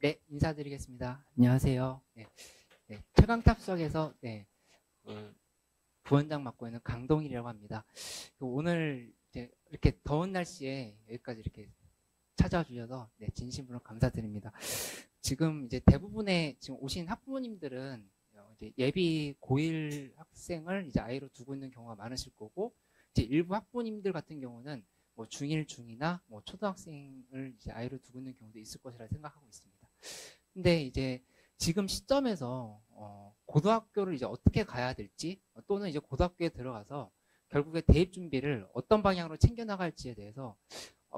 네, 인사드리겠습니다. 안녕하세요. 최강탑 수학에서 부원장 맡고 있는 강동일이라고 합니다. 오늘 이제 이렇게 더운 날씨에 여기까지 이렇게 찾아와 주셔서 진심으로 감사드립니다. 지금 이제 대부분의 지금 오신 학부모님들은 이제 예비 고1 학생을 이제 아이로 두고 있는 경우가 많으실 거고, 이제 일부 학부모님들 같은 경우는 뭐 중1, 중2나 뭐 초등학생을 이제 아이로 두고 있는 경우도 있을 것이라 생각하고 있습니다. 근데 이제 지금 시점에서 고등학교를 이제 어떻게 가야 될지, 또는 이제 고등학교에 들어가서 결국에 대입 준비를 어떤 방향으로 챙겨나갈지에 대해서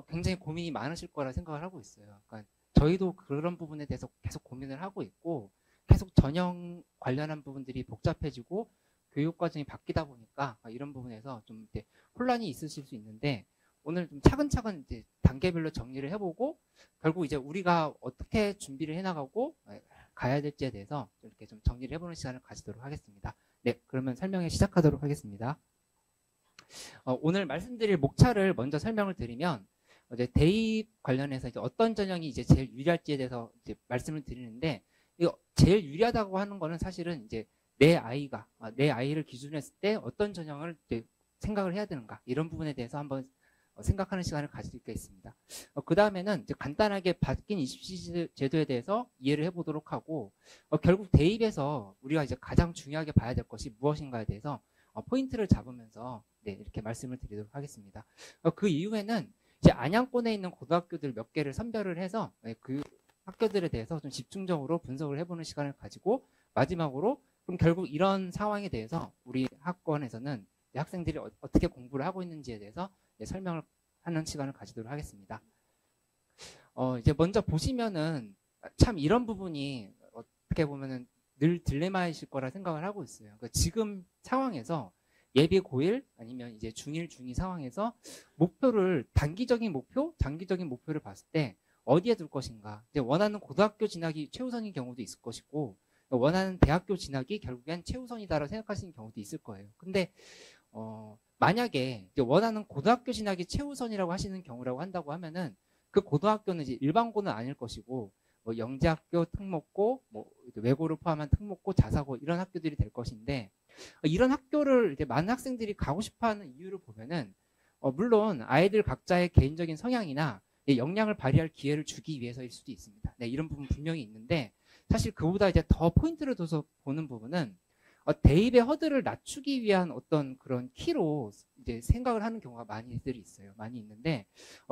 굉장히 고민이 많으실 거라 생각을 하고 있어요. 그러니까 저희도 그런 부분에 대해서 계속 고민을 하고 있고, 계속 전형 관련한 부분들이 복잡해지고 교육 과정이 바뀌다 보니까 이런 부분에서 좀 이제 혼란이 있으실 수 있는데, 오늘 좀 차근차근 이제 단계별로 정리를 해보고, 결국 이제 우리가 어떻게 준비를 해나가고 가야 될지에 대해서 이렇게 좀 정리를 해보는 시간을 가지도록 하겠습니다. 네, 그러면 설명을 시작하도록 하겠습니다. 오늘 말씀드릴 목차를 먼저 설명을 드리면, 이제 대입 관련해서 이제 어떤 전형이 이제 제일 유리할지에 대해서 이제 말씀을 드리는데, 이거 제일 유리하다고 하는 거는 사실은 이제 내 아이를 기준으로 했을 때 어떤 전형을 이제 생각을 해야 되는가, 이런 부분에 대해서 한번 생각하는 시간을 가지고 있습니다. 그 다음에는 이제 간단하게 바뀐 입시 제도에 대해서 이해를 해보도록 하고, 결국 대입에서 우리가 이제 가장 중요하게 봐야 될 것이 무엇인가에 대해서 포인트를 잡으면서 이렇게 말씀을 드리도록 하겠습니다. 그 이후에는 이제 안양권에 있는 고등학교들 몇 개를 선별을 해서 그 학교들에 대해서 좀 집중적으로 분석을 해보는 시간을 가지고, 마지막으로 그럼 결국 이런 상황에 대해서 우리 학원에서는 학생들이 어떻게 공부를 하고 있는지에 대해서 설명을 하는 시간을 가지도록 하겠습니다. 이제 먼저 보시면은 참 이런 부분이 어떻게 보면은 늘 딜레마이실 거라 생각을 하고 있어요. 그러니까 지금 상황에서 예비 고1 아니면 이제 중1, 중2 상황에서 목표를 단기적인 목표, 장기적인 목표를 봤을 때 어디에 둘 것인가. 이제 원하는 고등학교 진학이 최우선인 경우도 있을 것이고, 원하는 대학교 진학이 결국엔 최우선이다라고 생각하시는 경우도 있을 거예요. 근데 만약에 이제 원하는 고등학교 진학이 최우선이라고 하시는 경우라고 한다고 하면은, 그 고등학교는 이제 일반고는 아닐 것이고, 뭐 영재학교, 특목고, 뭐 외고를 포함한 특목고, 자사고 이런 학교들이 될 것인데, 이런 학교를 이제 많은 학생들이 가고 싶어하는 이유를 보면은, 물론 아이들 각자의 개인적인 성향이나 역량을 발휘할 기회를 주기 위해서일 수도 있습니다. 이런 부분 분명히 있는데, 사실 그보다 이제 더 포인트를 둬서 보는 부분은 대입의 허들을 낮추기 위한 어떤 그런 키로 이제 생각을 하는 경우가 많이들 있어요. 많이 있는데,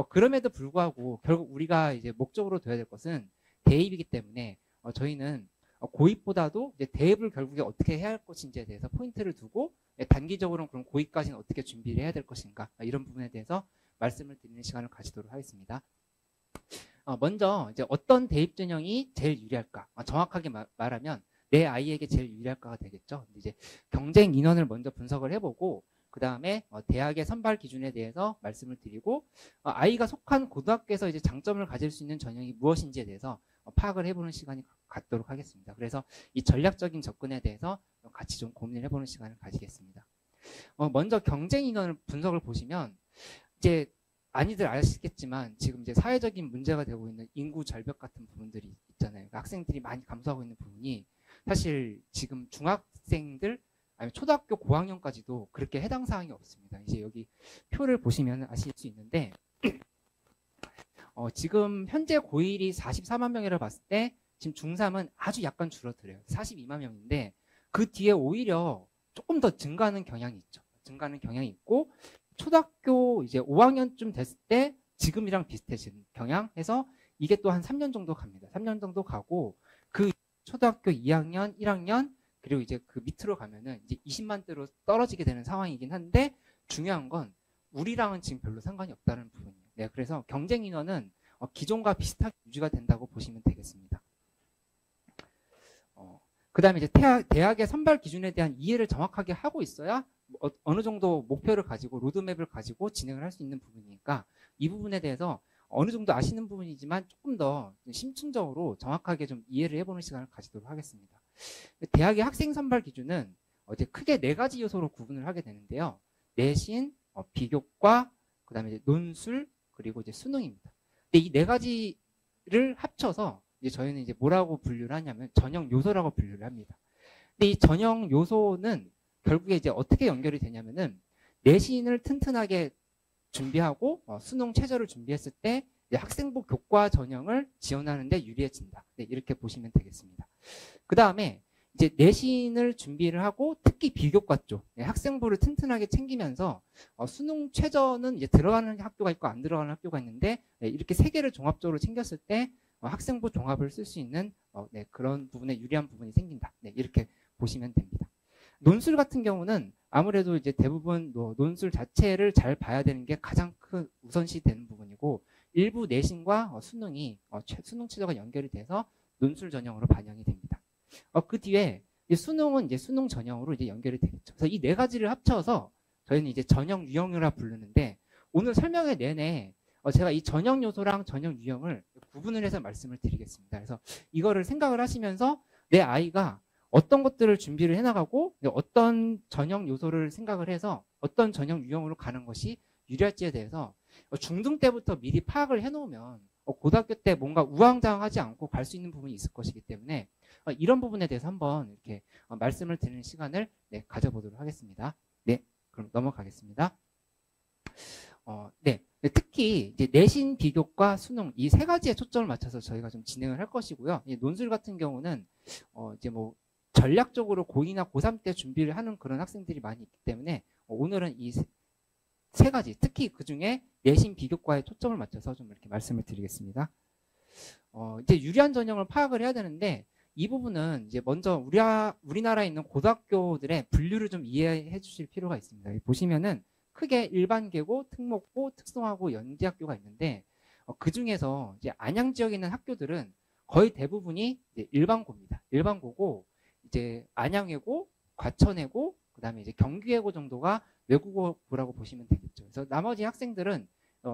그럼에도 불구하고 결국 우리가 이제 목적으로 둬야 될 것은 대입이기 때문에 저희는 고입보다도 이제 대입을 결국에 어떻게 해야 할 것인지에 대해서 포인트를 두고, 단기적으로는 그럼 고입까지는 어떻게 준비를 해야 될 것인가, 이런 부분에 대해서 말씀을 드리는 시간을 가지도록 하겠습니다. 먼저 이제 어떤 대입 전형이 제일 유리할까? 정확하게 말하면 내 아이에게 제일 유리할까가 되겠죠. 이제 경쟁 인원을 먼저 분석을 해보고, 그 다음에 대학의 선발 기준에 대해서 말씀을 드리고, 아이가 속한 고등학교에서 이제 장점을 가질 수 있는 전형이 무엇인지에 대해서 파악을 해보는 시간이 갖도록 하겠습니다. 그래서 이 전략적인 접근에 대해서 같이 좀 고민을 해보는 시간을 가지겠습니다. 먼저 경쟁 인원을 분석을 보시면, 이제 많이들 아시겠지만 지금 이제 사회적인 문제가 되고 있는 인구 절벽 같은 부분들이 있잖아요. 학생들이 많이 감소하고 있는 부분이 사실 지금 중학생들 아니면 초등학교 고학년까지도 그렇게 해당 사항이 없습니다. 이제 여기 표를 보시면 아실 수 있는데, 지금 현재 고1이 44만 명이라 봤을 때 지금 중3은 아주 약간 줄어들어요. 42만 명인데, 그 뒤에 오히려 조금 더 증가하는 경향이 있죠. 증가하는 경향이 있고, 초등학교 이제 5학년쯤 됐을 때 지금이랑 비슷해지는 경향해서 이게 또 한 3년 정도 갑니다. 3년 정도 가고, 그 초등학교 2학년, 1학년, 그리고 이제 그 밑으로 가면은 이제 20만대로 떨어지게 되는 상황이긴 한데, 중요한 건 우리랑은 지금 별로 상관이 없다는 부분이에요. 그래서 경쟁 인원은 기존과 비슷하게 유지가 된다고 보시면 되겠습니다. 그 다음에 이제 대학의 선발 기준에 대한 이해를 정확하게 하고 있어야 어느 정도 목표를 가지고 로드맵을 가지고 진행을 할 수 있는 부분이니까, 이 부분에 대해서 어느 정도 아시는 부분이지만 조금 더 심층적으로 정확하게 좀 이해를 해보는 시간을 가지도록 하겠습니다. 대학의 학생 선발 기준은 이제 크게 4가지 요소로 구분을 하게 되는데요. 내신, 비교과, 그다음에 이제 논술, 그리고 이제 수능입니다. 근데 이 4가지를 합쳐서 이제 저희는 이제 뭐라고 분류를 하냐면 전형 요소라고 분류를 합니다. 근데 이 전형 요소는 결국에 이제 어떻게 연결이 되냐면은 내신을 튼튼하게 준비하고 수능 최저를 준비했을 때 이제 학생부 교과 전형을 지원하는 데 유리해진다. 네, 이렇게 보시면 되겠습니다. 그 다음에 이제 내신을 준비를 하고 특히 비교과 쪽 학생부를 튼튼하게 챙기면서 수능 최저는 이제 들어가는 학교가 있고 안 들어가는 학교가 있는데 이렇게 세 개를 종합적으로 챙겼을 때 학생부 종합을 쓸 수 있는 그런 부분에 유리한 부분이 생긴다. 네, 이렇게 보시면 됩니다. 논술 같은 경우는 아무래도 이제 대부분 논술 자체를 잘 봐야 되는 게 가장 큰 우선시 되는 부분이고 일부 내신과 수능이 수능 최저가 연결이 돼서 논술 전형으로 반영이 됩니다. 그 뒤에 수능은 이제 수능 전형으로 이제 연결이 되겠죠. 그래서 이 네 가지를 합쳐서 저희는 이제 전형 유형이라 부르는데 오늘 설명회 내내 제가 이 전형 요소랑 전형 유형을 구분을 해서 말씀을 드리겠습니다. 그래서 이거를 생각을 하시면서 내 아이가 어떤 것들을 준비를 해나가고 어떤 전형 요소를 생각을 해서 어떤 전형 유형으로 가는 것이 유리할지에 대해서 중등 때부터 미리 파악을 해놓으면 고등학교 때 뭔가 우왕좌왕하지 않고 갈 수 있는 부분이 있을 것이기 때문에 이런 부분에 대해서 한번 이렇게 말씀을 드리는 시간을 가져보도록 하겠습니다. 네, 그럼 넘어가겠습니다. 네, 특히 이제 내신, 비교과, 수능 이 세 가지에 초점을 맞춰서 저희가 좀 진행을 할 것이고요. 논술 같은 경우는 이제 뭐 전략적으로 고2나 고3 때 준비를 하는 그런 학생들이 많이 있기 때문에 오늘은 이 세 가지, 특히 그 중에 내신, 비교과에 초점을 맞춰서 좀 이렇게 말씀을 드리겠습니다. 이제 유리한 전형을 파악을 해야 되는데 이 부분은 이제 먼저 우리나라에 있는 고등학교들의 분류를 좀 이해해 주실 필요가 있습니다. 보시면은 크게 일반계고, 특목고, 특성화고, 연계학교가 있는데 그 중에서 이제 안양 지역에 있는 학교들은 거의 대부분이 이제 일반고입니다. 일반고고 이제 안양외고, 과천외고, 그다음에 이제 경기외고 정도가 외국어고라고 보시면 되겠죠. 그래서 나머지 학생들은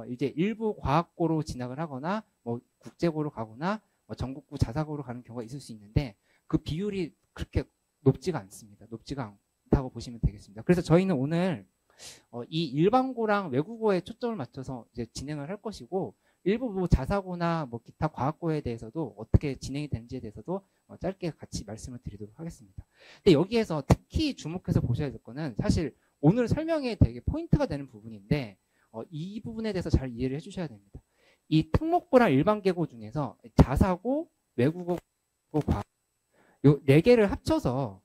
이제 일부 과학고로 진학을 하거나 뭐 국제고로 가거나 전국고 자사고로 가는 경우가 있을 수 있는데 그 비율이 그렇게 높지가 않습니다. 높지가 않다고 보시면 되겠습니다. 그래서 저희는 오늘 이 일반고랑 외국어에 초점을 맞춰서 이제 진행을 할 것이고 일부 뭐 자사고나 뭐 기타 과학고에 대해서도 어떻게 진행이 되는지에 대해서도 짧게 같이 말씀을 드리도록 하겠습니다. 근데 여기에서 특히 주목해서 보셔야 될 거는 사실 오늘 설명에 되게 포인트가 되는 부분인데 이 부분에 대해서 잘 이해를 해주셔야 됩니다. 이 특목고랑 일반계고 중에서 자사고, 외국어, 과학 요 네 개를 합쳐서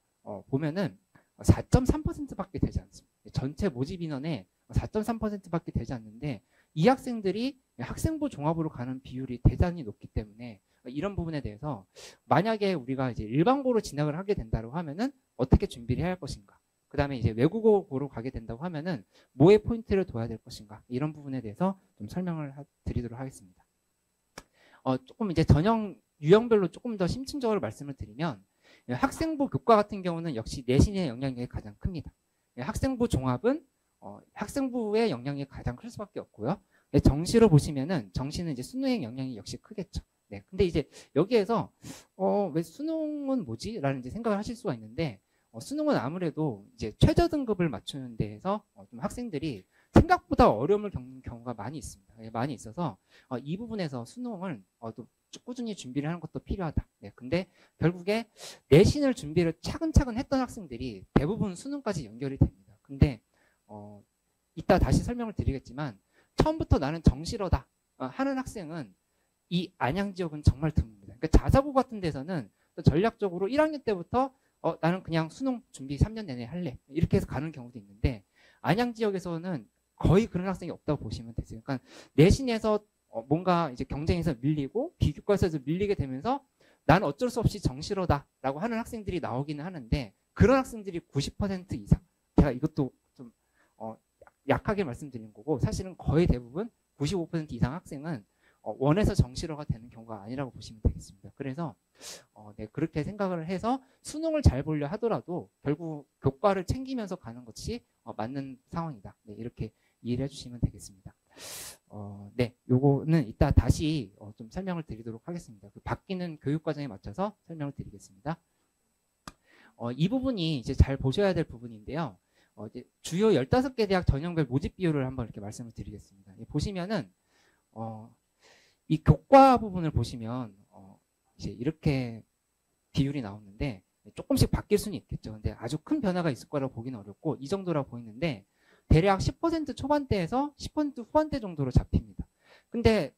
보면은 4.3%밖에 되지 않습니다. 전체 모집 인원의 4.3%밖에 되지 않는데 이 학생들이 학생부 종합으로 가는 비율이 대단히 높기 때문에 이런 부분에 대해서 만약에 우리가 이제 일반고로 진학을 하게 된다고 하면은 어떻게 준비를 해야 할 것인가? 그 다음에 이제 외국어고로 가게 된다고 하면은 뭐에 포인트를 둬야 될 것인가? 이런 부분에 대해서 좀 설명을 드리도록 하겠습니다. 조금 이제 전형 유형별로 조금 더 심층적으로 말씀을 드리면 학생부 교과 같은 경우는 역시 내신의 영향력이 가장 큽니다. 학생부 종합은 학생부의 영향이 가장 클 수밖에 없고요. 정시로 보시면은 정시는 이제 수능의 영향이 역시 크겠죠. 네, 근데 이제 여기에서 왜 수능은 뭐지? 라는 이제 생각을 하실 수가 있는데 수능은 아무래도 이제 최저 등급을 맞추는 데에서 좀 학생들이 생각보다 어려움을 겪는 경우가 많이 있습니다. 많이 있어서 이 부분에서 수능을 또 꾸준히 준비를 하는 것도 필요하다. 네, 근데 결국에 내신을 준비를 차근차근 했던 학생들이 대부분 수능까지 연결이 됩니다. 근데 이따 다시 설명을 드리겠지만 처음부터 나는 정시러다 하는 학생은 이 안양 지역은 정말 드뭅니다. 그러니까 자사고 같은 데서는 전략적으로 1학년 때부터 나는 그냥 수능 준비 3년 내내 할래 이렇게 해서 가는 경우도 있는데 안양 지역에서는 거의 그런 학생이 없다고 보시면 되세요. 그러니까 내신에서 뭔가 이제 경쟁에서 밀리고 비교과에서 밀리게 되면서 나는 어쩔 수 없이 정시러다라고 하는 학생들이 나오기는 하는데 그런 학생들이 90% 이상 제가 이것도 좀 약하게 말씀드린 거고 사실은 거의 대부분 95% 이상 학생은 원에서 정시러가 되는 경우가 아니라고 보시면 되겠습니다. 그래서 네, 그렇게 생각을 해서 수능을 잘 보려 하더라도 결국 교과를 챙기면서 가는 것이 맞는 상황이다. 네, 이렇게 이해를 해주시면 되겠습니다. 네, 요거는 이따 다시 좀 설명을 드리도록 하겠습니다. 그 바뀌는 교육 과정에 맞춰서 설명을 드리겠습니다. 이 부분이 이제 잘 보셔야 될 부분인데요. 이제 주요 15개 대학 전형별 모집 비율을 한번 이렇게 말씀을 드리겠습니다. 보시면은 이 교과 부분을 보시면 이제 이렇게 비율이 나오는데 조금씩 바뀔 수는 있겠죠. 근데 아주 큰 변화가 있을 거라고 보기는 어렵고 이 정도라고 보이는데 대략 10% 초반대에서 10% 후반대 정도로 잡힙니다. 근데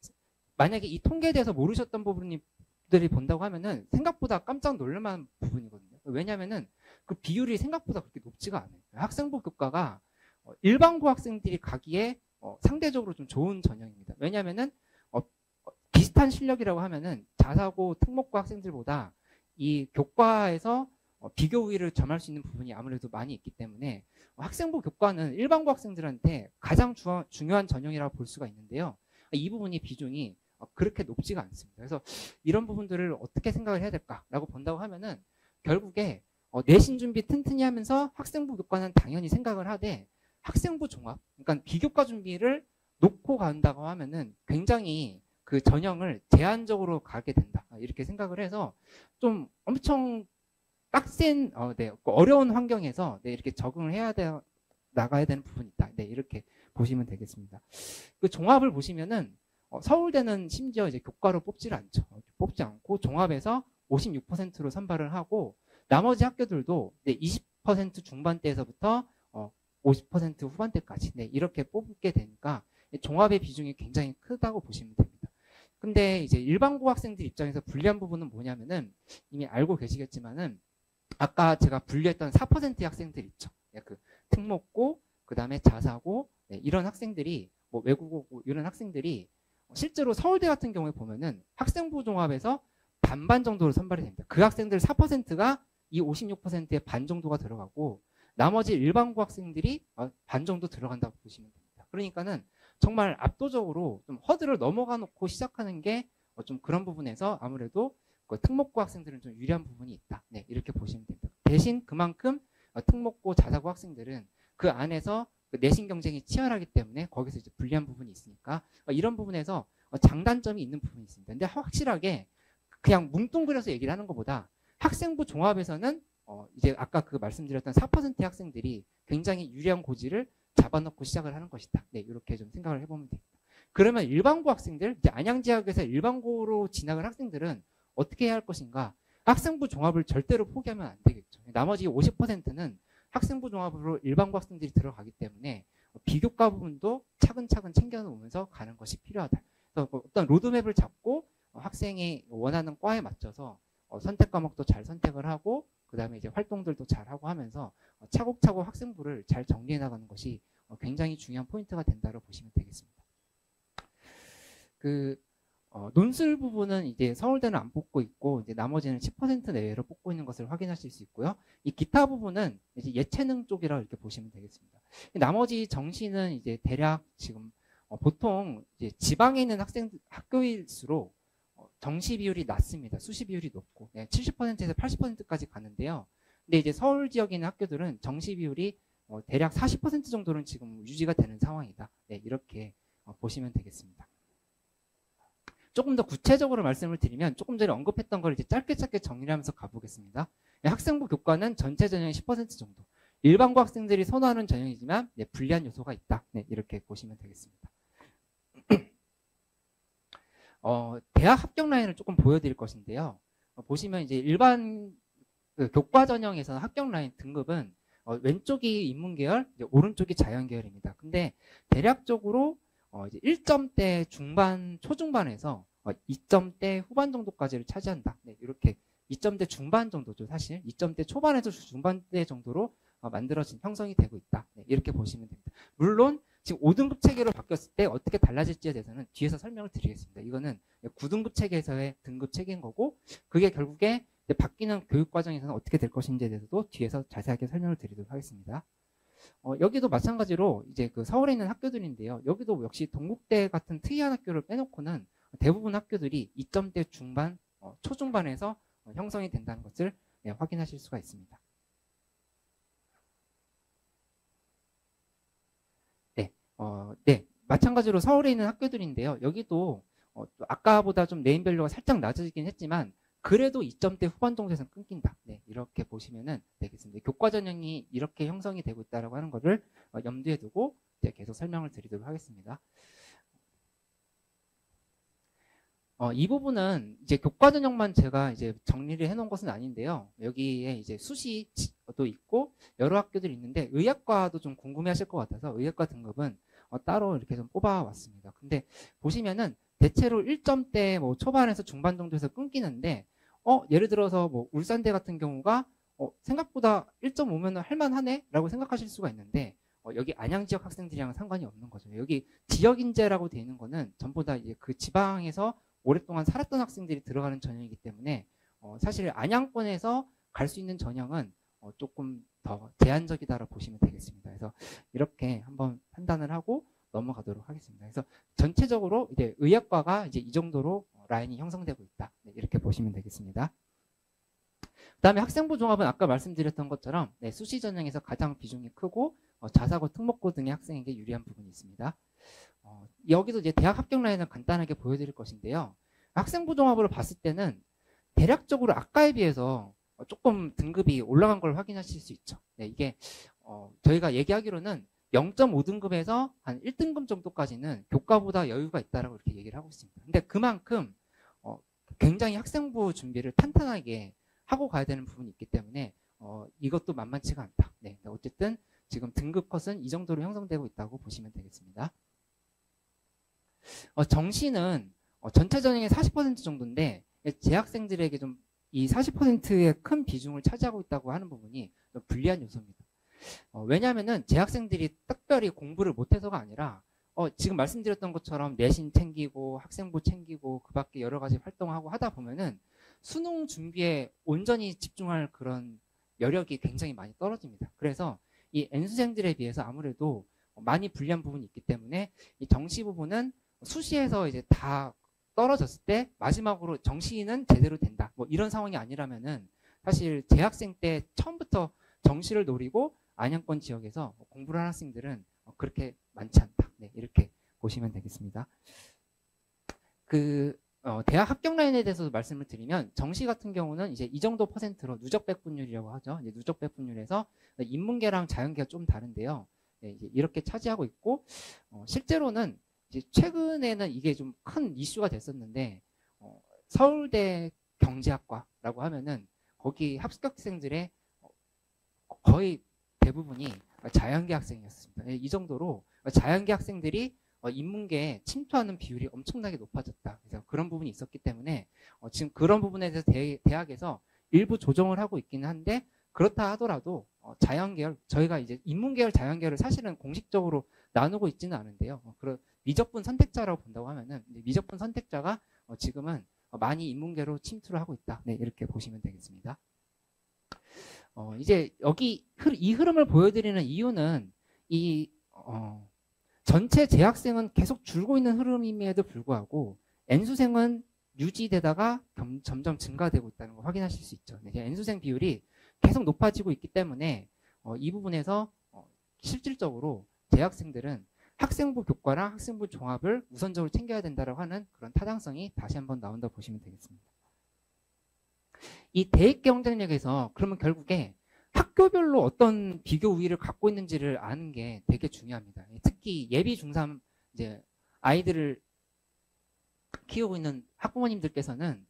만약에 이 통계에 대해서 모르셨던 부분들이 본다고 하면은 생각보다 깜짝 놀랄만한 부분이거든요. 왜냐하면은 그 비율이 생각보다 그렇게 높지가 않아요. 학생부 교과가 일반고 학생들이 가기에 상대적으로 좀 좋은 전형입니다. 왜냐하면은 비슷한 실력이라고 하면은 자사고 특목고 학생들보다 이 교과에서 비교 우위를 점할 수 있는 부분이 아무래도 많이 있기 때문에 학생부 교과는 일반고 학생들한테 가장 중요한 전형이라고 볼 수가 있는데요. 이 부분이 비중이 그렇게 높지가 않습니다. 그래서 이런 부분들을 어떻게 생각을 해야 될까라고 본다고 하면은 결국에 내신 준비 튼튼히 하면서 학생부 교과는 당연히 생각을 하되 학생부 종합, 그러니까 비교과 준비를 놓고 간다고 하면은 굉장히 그 전형을 제한적으로 가게 된다. 이렇게 생각을 해서 좀 엄청 빡센, 어려운 환경에서 이렇게 적응을 해야 나가야 되는 부분이 있다. 이렇게 보시면 되겠습니다. 그 종합을 보시면은 서울대는 심지어 이제 교과로 뽑지 않고 종합에서 56%로 선발을 하고 나머지 학교들도 20% 중반대에서부터 50% 후반대까지 이렇게 뽑게 되니까 종합의 비중이 굉장히 크다고 보시면 됩니다. 근데 이제 일반고 학생들 입장에서 불리한 부분은 뭐냐면은 이미 알고 계시겠지만은 아까 제가 분류했던 4%의 학생들 있죠. 그 특목고, 그 다음에 자사고 이런 학생들이 뭐 외국어고 이런 학생들이 실제로 서울대 같은 경우에 보면은 학생부 종합에서 반반 정도로 선발이 됩니다. 그 학생들 4%가 이 56%의 반 정도가 들어가고 나머지 일반고 학생들이 반 정도 들어간다고 보시면 됩니다. 그러니까는 정말 압도적으로 좀 허들을 넘어가 놓고 시작하는 게 좀 그런 부분에서 아무래도 그 특목고 학생들은 좀 유리한 부분이 있다. 이렇게 보시면 됩니다. 대신 그만큼 특목고 자사고 학생들은 그 안에서 그 내신 경쟁이 치열하기 때문에 거기서 이제 불리한 부분이 있으니까 이런 부분에서 장단점이 있는 부분이 있습니다. 근데 확실하게 그냥 뭉뚱그려서 얘기를 하는 것보다 학생부 종합에서는 이제 아까 그 말씀드렸던 4%의 학생들이 굉장히 유리한 고지를 잡아놓고 시작을 하는 것이다. 이렇게 좀 생각을 해보면 됩니다. 그러면 일반고 학생들, 이제 안양지역에서 일반고로 진학을 학생들은 어떻게 해야 할 것인가? 학생부 종합을 절대로 포기하면 안 되겠죠. 나머지 50%는 학생부 종합으로 일반고 학생들이 들어가기 때문에 비교과 부분도 차근차근 챙겨놓으면서 가는 것이 필요하다. 그래서 어떤 로드맵을 잡고 학생이 원하는 과에 맞춰서 선택 과목도 잘 선택을 하고 그 다음에 이제 활동들도 잘 하고 하면서 차곡차곡 학생부를 잘 정리해 나가는 것이 굉장히 중요한 포인트가 된다고 보시면 되겠습니다. 논술 부분은 이제 서울대는 안 뽑고 있고 이제 나머지는 10% 내외로 뽑고 있는 것을 확인하실 수 있고요. 이 기타 부분은 이제 예체능 쪽이라고 이렇게 보시면 되겠습니다. 나머지 정시는 이제 대략 지금 보통 이제 지방에 있는 학교일수록 정시 비율이 낮습니다. 수시 비율이 높고 70%에서 80%까지 가는데요. 근데 이제 서울 지역에 있는 학교들은 정시 비율이 대략 40% 정도는 지금 유지가 되는 상황이다. 이렇게 보시면 되겠습니다. 조금 더 구체적으로 말씀을 드리면 조금 전에 언급했던 걸 이제 짧게 정리를 하면서 가보겠습니다. 학생부 교과는 전체 전형의 10% 정도. 일반고 학생들이 선호하는 전형이지만 불리한 요소가 있다. 이렇게 보시면 되겠습니다. 대학 합격 라인을 조금 보여드릴 것인데요. 보시면 이제 일반 교과 전형에서는 합격 라인 등급은 왼쪽이 인문계열, 오른쪽이 자연계열입니다. 근데 대략적으로 이제 1점대 중반, 초중반에서 2점대 후반 정도까지를 차지한다. 이렇게 2점대 중반 정도죠. 사실 2점대 초반에서 중반대 정도로 만들어진 형성이 되고 있다. 이렇게 보시면 됩니다. 물론 지금 5등급 체계로 바뀌었을 때 어떻게 달라질지에 대해서는 뒤에서 설명을 드리겠습니다. 이거는 9등급 체계에서의 등급 체계인 거고 그게 결국에 바뀌는 교육 과정에서는 어떻게 될 것인지에 대해서도 뒤에서 자세하게 설명을 드리도록 하겠습니다. 여기도 마찬가지로 이제 그 서울에 있는 학교들인데요. 여기도 역시 동국대 같은 특이한 학교를 빼놓고는 대부분 학교들이 2점대 중반, 초중반에서 형성이 된다는 것을 확인하실 수가 있습니다. 마찬가지로 서울에 있는 학교들인데요. 여기도 아까보다 좀 네임밸류가 살짝 낮아지긴 했지만 그래도 2점대 후반 정도에서 끊긴다. 이렇게 보시면 되겠습니다. 교과 전형이 이렇게 형성이 되고 있다고 하는 것을 염두에 두고 계속 설명을 드리도록 하겠습니다. 이 부분은 이제 교과 전형만 제가 이제 정리를 해놓은 것은 아닌데요. 여기에 이제 수시도 있고 여러 학교들이 있는데 의학과도 좀 궁금해하실 것 같아서 의학과 등급은 따로 이렇게 좀 뽑아왔습니다. 근데 보시면은 대체로 1점대 뭐 초반에서 중반 정도에서 끊기는데 예를 들어서 뭐 울산대 같은 경우가 생각보다 1.5면 할만하네 라고 생각하실 수가 있는데 여기 안양 지역 학생들이랑 상관이 없는 거죠. 여기 지역 인재라고 돼 있는 거는 전부 다 이제 그 지방에서 오랫동안 살았던 학생들이 들어가는 전형이기 때문에 사실 안양권에서 갈 수 있는 전형은 조금 더 제한적이다라고 보시면 되겠습니다. 그래서 이렇게 한번 판단을 하고 넘어가도록 하겠습니다. 그래서 전체적으로 이제 의학과가 이제 이 정도로 라인이 형성되고 있다. 네, 이렇게 보시면 되겠습니다. 그다음에 학생부 종합은 아까 말씀드렸던 것처럼 수시 전형에서 가장 비중이 크고 자사고, 특목고 등의 학생에게 유리한 부분이 있습니다. 여기도 이제 대학 합격 라인을 간단하게 보여드릴 것인데요. 학생부 종합으로 봤을 때는 대략적으로 아까에 비해서 조금 등급이 올라간 걸 확인하실 수 있죠. 네, 이게 저희가 얘기하기로는 0.5등급에서 한 1등급 정도까지는 교과보다 여유가 있다라고 이렇게 얘기를 하고 있습니다. 근데 그만큼 굉장히 학생부 준비를 탄탄하게 하고 가야 되는 부분이 있기 때문에 이것도 만만치가 않다. 네, 어쨌든 지금 등급 컷은 이 정도로 형성되고 있다고 보시면 되겠습니다. 정시는 전체 전형의 40% 정도인데 재학생들에게 좀 이 40%의 큰 비중을 차지하고 있다고 하는 부분이 좀 불리한 요소입니다. 왜냐하면은 재학생들이 특별히 공부를 못해서가 아니라 지금 말씀드렸던 것처럼 내신 챙기고 학생부 챙기고 그 밖에 여러 가지 활동하고 하다 보면은 수능 준비에 온전히 집중할 그런 여력이 굉장히 많이 떨어집니다. 그래서 이 N수생들에 비해서 아무래도 많이 불리한 부분이 있기 때문에 이 정시 부분은 수시에서 이제 다 떨어졌을 때 마지막으로 정시는 제대로 된다. 뭐 이런 상황이 아니라면은 사실 재학생 때 처음부터 정시를 노리고 안양권 지역에서 공부를 하는 학생들은 그렇게 많지 않다. 네, 이렇게 보시면 되겠습니다. 대학 합격 라인에 대해서 말씀을 드리면 정시 같은 경우는 이제 이 정도 퍼센트로 누적 배분율이라고 하죠. 이제 누적 배분율에서 인문계랑 자연계가 좀 다른데요. 네, 이제 이렇게 차지하고 있고 실제로는 이제 최근에는 이게 좀 큰 이슈가 됐었는데 서울대 경제학과라고 하면은 거기 합격생들의 거의 대부분이 자연계 학생이었습니다. 이 정도로 자연계 학생들이 인문계에 침투하는 비율이 엄청나게 높아졌다. 그래서 그런 부분이 있었기 때문에 지금 그런 부분에 대해서 대학에서 일부 조정을 하고 있기는 한데 그렇다 하더라도 자연계열, 저희가 이제 인문계열, 자연계열을 사실은 공식적으로 나누고 있지는 않은데요. 그런 미적분 선택자라고 본다고 하면은 미적분 선택자가 지금은 많이 인문계로 침투를 하고 있다. 네, 이렇게 보시면 되겠습니다. 이제 여기 이 흐름을 보여드리는 이유는 전체 재학생은 계속 줄고 있는 흐름임에도 불구하고 N수생은 유지되다가 점점 증가되고 있다는 걸 확인하실 수 있죠. 네, N수생 비율이 계속 높아지고 있기 때문에 이 부분에서 실질적으로 재학생들은 학생부 교과랑 학생부 종합을 우선적으로 챙겨야 된다고 하는 그런 타당성이 다시 한번 나온다 보시면 되겠습니다. 이 대입 경쟁력에서 그러면 결국에 학교별로 어떤 비교 우위를 갖고 있는지를 아는 게 되게 중요합니다. 특히 예비 중3 이제 아이들을 키우고 있는 학부모님들께서는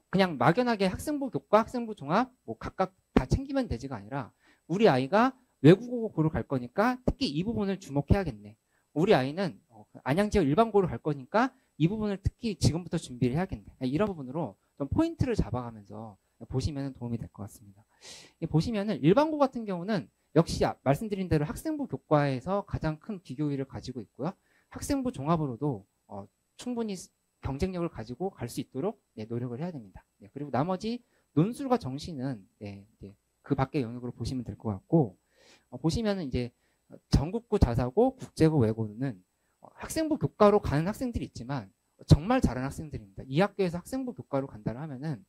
그냥 막연하게 학생부 교과, 학생부 종합 뭐 각각 다 챙기면 되지가 아니라 우리 아이가 외국어고를 갈 거니까 특히 이 부분을 주목해야겠네. 우리 아이는 안양 지역 일반고를 갈 거니까 이 부분을 특히 지금부터 준비를 해야겠네. 이런 부분으로 좀 포인트를 잡아가면서 보시면 도움이 될 것 같습니다. 보시면은 일반고 같은 경우는 역시 말씀드린 대로 학생부 교과에서 가장 큰 비교율을 가지고 있고요. 학생부 종합으로도 충분히 경쟁력을 가지고 갈 수 있도록 노력을 해야 됩니다. 그리고 나머지 논술과 정시는 그 밖의 영역으로 보시면 될 것 같고 보시면은 이제 전국고, 자사고, 국제고, 외고는 학생부 교과로 가는 학생들이 있지만 정말 잘하는 학생들입니다. 이 학교에서 학생부 교과로 간다고 하면은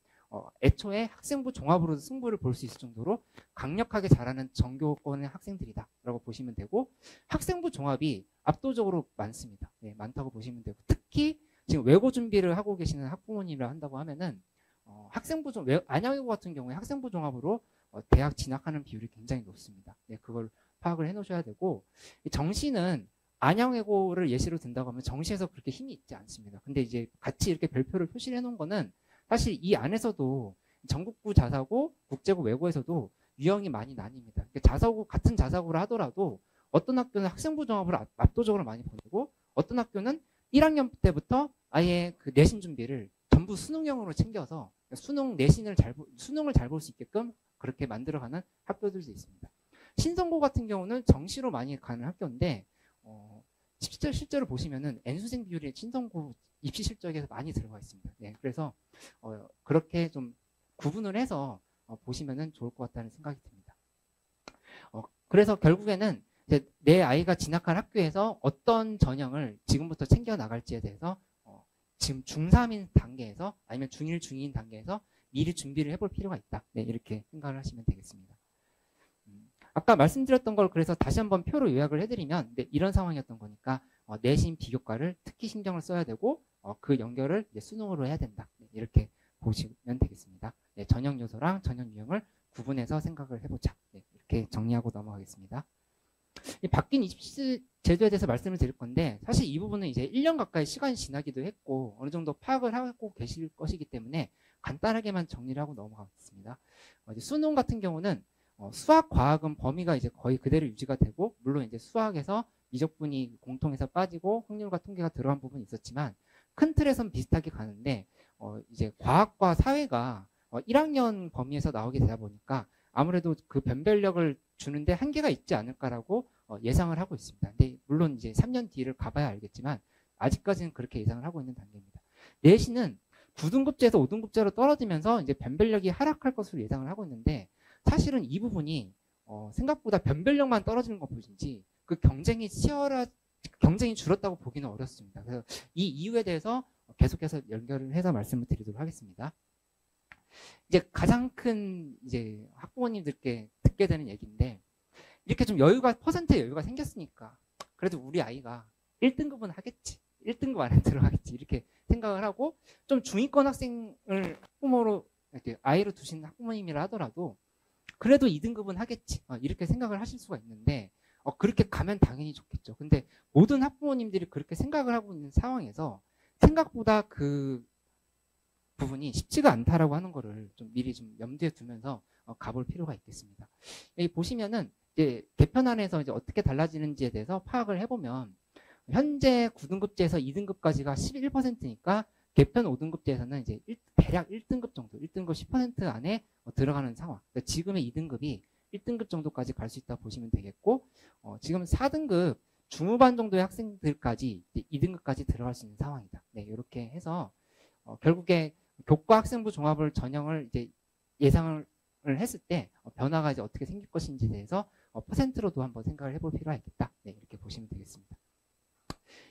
애초에 학생부 종합으로 승부를 볼 수 있을 정도로 강력하게 잘하는 전교권의 학생들이다라고 보시면 되고 학생부 종합이 압도적으로 많습니다. 네, 많다고 보시면 되고 특히 지금 외고 준비를 하고 계시는 학부모님이라 한다고 하면은 학생부 안양외고 같은 경우에 학생부 종합으로 대학 진학하는 비율이 굉장히 높습니다. 네, 그걸 파악을 해놓으셔야 되고 정시는 안양외고를 예시로 든다고 하면 정시에서 그렇게 힘이 있지 않습니다. 근데 이제 같이 이렇게 별표를 표시를 해놓은 거는 사실 이 안에서도 전국구 자사고 국제고 외고에서도 유형이 많이 나뉩니다. 그러니까 자사고 같은 자사고를 하더라도 어떤 학교는 학생부 종합을 압도적으로 많이 보내고 어떤 학교는 1학년 때부터 아예 그 내신 준비를 전부 수능형으로 챙겨서 수능을 잘 볼 수 있게끔 그렇게 만들어가는 학교들도 있습니다. 신성고 같은 경우는 정시로 많이 가는 학교인데 실제로 보시면은 N수생 비율이 신성고 입시 실적에서 많이 들어가 있습니다. 네, 그래서 그렇게 좀 구분을 해서 보시면은 좋을 것 같다는 생각이 듭니다. 그래서 결국에는 이제 내 아이가 진학할 학교에서 어떤 전형을 지금부터 챙겨 나갈지에 대해서 지금 중3인 단계에서 아니면 중1, 중2인 단계에서 미리 준비를 해볼 필요가 있다. 네, 이렇게 생각을 하시면 되겠습니다. 아까 말씀드렸던 걸 그래서 다시 한번 표로 요약을 해드리면 네, 이런 상황이었던 거니까 내신 비교과를 특히 신경을 써야 되고 그 연결을 이제 수능으로 해야 된다. 네, 이렇게 보시면 되겠습니다. 네, 전형 요소랑 전형 유형을 구분해서 생각을 해보자. 네, 이렇게 정리하고 넘어가겠습니다. 바뀐 입시 제도에 대해서 말씀을 드릴 건데 사실 이 부분은 이제 1년 가까이 시간이 지나기도 했고 어느 정도 파악을 하고 계실 것이기 때문에 간단하게만 정리를 하고 넘어가겠습니다. 수능 같은 경우는 수학, 과학은 범위가 이제 거의 그대로 유지가 되고 물론 이제 수학에서 미적분이 공통해서 빠지고 확률과 통계가 들어간 부분이 있었지만 큰 틀에선 비슷하게 가는데 이제 과학과 사회가 1학년 범위에서 나오게 되다 보니까 아무래도 그 변별력을 주는데 한계가 있지 않을까라고 예상을 하고 있습니다. 근데 물론 이제 3년 뒤를 가봐야 알겠지만 아직까지는 그렇게 예상을 하고 있는 단계입니다. 내신은 9등급제에서 5등급제로 떨어지면서 이제 변별력이 하락할 것으로 예상을 하고 있는데 사실은 이 부분이 생각보다 변별력만 떨어지는 것뿐이지 그 경쟁이 줄었다고 보기는 어렵습니다. 그래서 이 이유에 대해서 계속해서 연결을 해서 말씀을 드리도록 하겠습니다. 이제 가장 큰 이제 학부모님들께 듣게 되는 얘기인데 이렇게 좀 퍼센트의 여유가 생겼으니까 그래도 우리 아이가 1등급은 하겠지. 1등급 안에 들어가겠지. 이렇게 생각을 하고 좀 중위권 학생을 학부모로 이렇게 아이로 두신 학부모님이라 하더라도 그래도 2등급은 하겠지. 이렇게 생각을 하실 수가 있는데 그렇게 가면 당연히 좋겠죠. 근데 모든 학부모님들이 그렇게 생각을 하고 있는 상황에서 생각보다 그 부분이 쉽지가 않다라고 하는 거를 좀 미리 좀 염두에 두면서 가볼 필요가 있겠습니다. 여기 보시면은 이제 개편안에서 이제 어떻게 달라지는지에 대해서 파악을 해보면 현재 9등급제에서 2등급까지가 11%니까 개편 5등급제에서는 이제 대략 1등급 정도, 1등급 10% 안에 들어가는 상황. 그러니까 지금의 2등급이 1등급 정도까지 갈 수 있다 보시면 되겠고, 지금 4등급 중후반 정도의 학생들까지 2등급까지 들어갈 수 있는 상황이다. 네, 이렇게 해서 결국에 교과 학생부 종합을 전형을 이제 예상을 했을 때 변화가 이제 어떻게 생길 것인지에 대해서 퍼센트로도 한번 생각을 해볼 필요가 있겠다. 네, 이렇게 보시면 되겠습니다.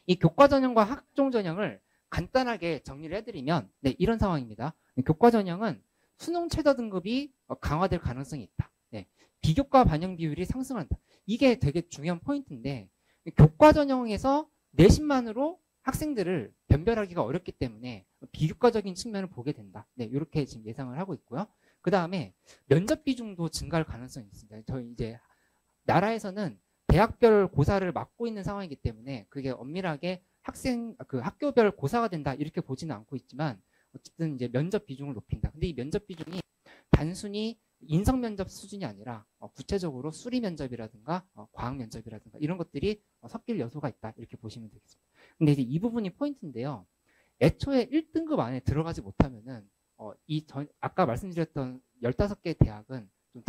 이 교과 전형과 학종 전형을 간단하게 정리를 해드리면 네, 이런 상황입니다. 교과 전형은 수능 최저 등급이 강화될 가능성이 있다. 네, 비교과 반영 비율이 상승한다. 이게 되게 중요한 포인트인데 교과 전형에서 내신만으로 학생들을 변별하기가 어렵기 때문에 비교과적인 측면을 보게 된다. 네, 이렇게 지금 예상을 하고 있고요. 그 다음에 면접 비중도 증가할 가능성이 있습니다. 저희 이제 나라에서는 대학별 고사를 맡고 있는 상황이기 때문에 그게 엄밀하게 학교별 고사가 된다 이렇게 보지는 않고 있지만 어쨌든 이제 면접 비중을 높인다. 근데 이 면접 비중이 단순히 인성 면접 수준이 아니라 구체적으로 수리 면접이라든가 과학 면접이라든가 이런 것들이 섞일 요소가 있다 이렇게 보시면 되겠습니다. 근데 이제 이 부분이 포인트인데요. 애초에 1등급 안에 들어가지 못하면은 아까 말씀드렸던 15개 대학은 좀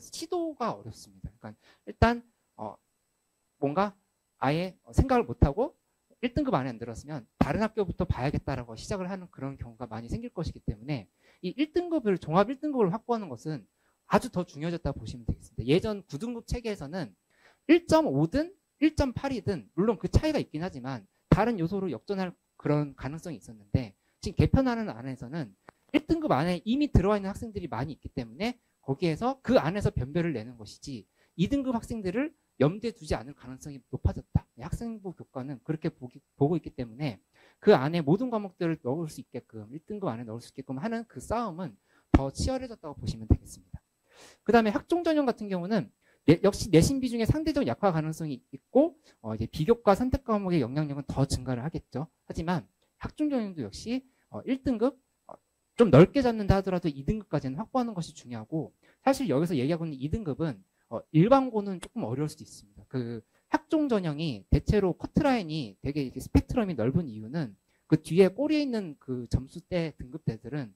시도가 어렵습니다. 그러니까 일단 뭔가 아예 생각을 못하고 1등급 안에 안 들었으면 다른 학교부터 봐야겠다라고 시작을 하는 그런 경우가 많이 생길 것이기 때문에 이 1등급을 종합 1등급을 확보하는 것은 아주 더 중요해졌다고 보시면 되겠습니다. 예전 9등급 체계에서는 1.5든 1.8이든 물론 그 차이가 있긴 하지만 다른 요소로 역전할 그런 가능성이 있었는데 지금 개편하는 안에서는 1등급 안에 이미 들어와 있는 학생들이 많이 있기 때문에 거기에서 그 안에서 변별을 내는 것이지 2등급 학생들을 염두에 두지 않을 가능성이 높아졌다. 학생부 교과는 그렇게 보고 있기 때문에 그 안에 모든 과목들을 넣을 수 있게끔 1등급 안에 넣을 수 있게끔 하는 그 싸움은 더 치열해졌다고 보시면 되겠습니다. 그 다음에 학종 전형 같은 경우는 역시 내신 비중의 상대적 약화 가능성이 있고 이제 비교과 선택 과목의 영향력은 더 증가를 하겠죠. 하지만 학종 전형도 역시 1등급 좀 넓게 잡는다 하더라도 2등급까지는 확보하는 것이 중요하고 사실 여기서 얘기하고 있는 2등급은 일반고는 조금 어려울 수도 있습니다. 그 학종 전형이 대체로 커트라인이 되게 이렇게 스펙트럼이 넓은 이유는 그 뒤에 꼬리에 있는 그 점수대 등급대들은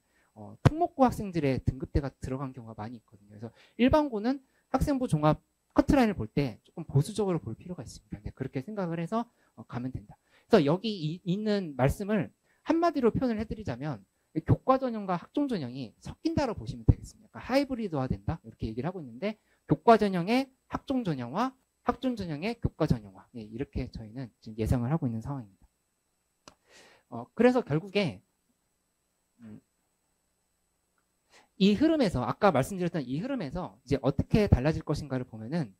특목고 학생들의 등급대가 들어간 경우가 많이 있거든요. 그래서 일반고는 학생부 종합 커트라인을 볼 때 조금 보수적으로 볼 필요가 있습니다. 네, 그렇게 생각을 해서 가면 된다. 그래서 여기 있는 말씀을 한마디로 표현을 해드리자면 교과 전형과 학종 전형이 섞인다로 보시면 되겠습니다. 그러니까 하이브리드화 된다 이렇게 얘기를 하고 있는데 교과 전형의 학종 전형화, 학종 전형의 교과 전형화 네, 이렇게 저희는 지금 예상을 하고 있는 상황입니다. 그래서 결국에 이 흐름에서 아까 말씀드렸던 이 흐름에서 이제 어떻게 달라질 것인가를 보면은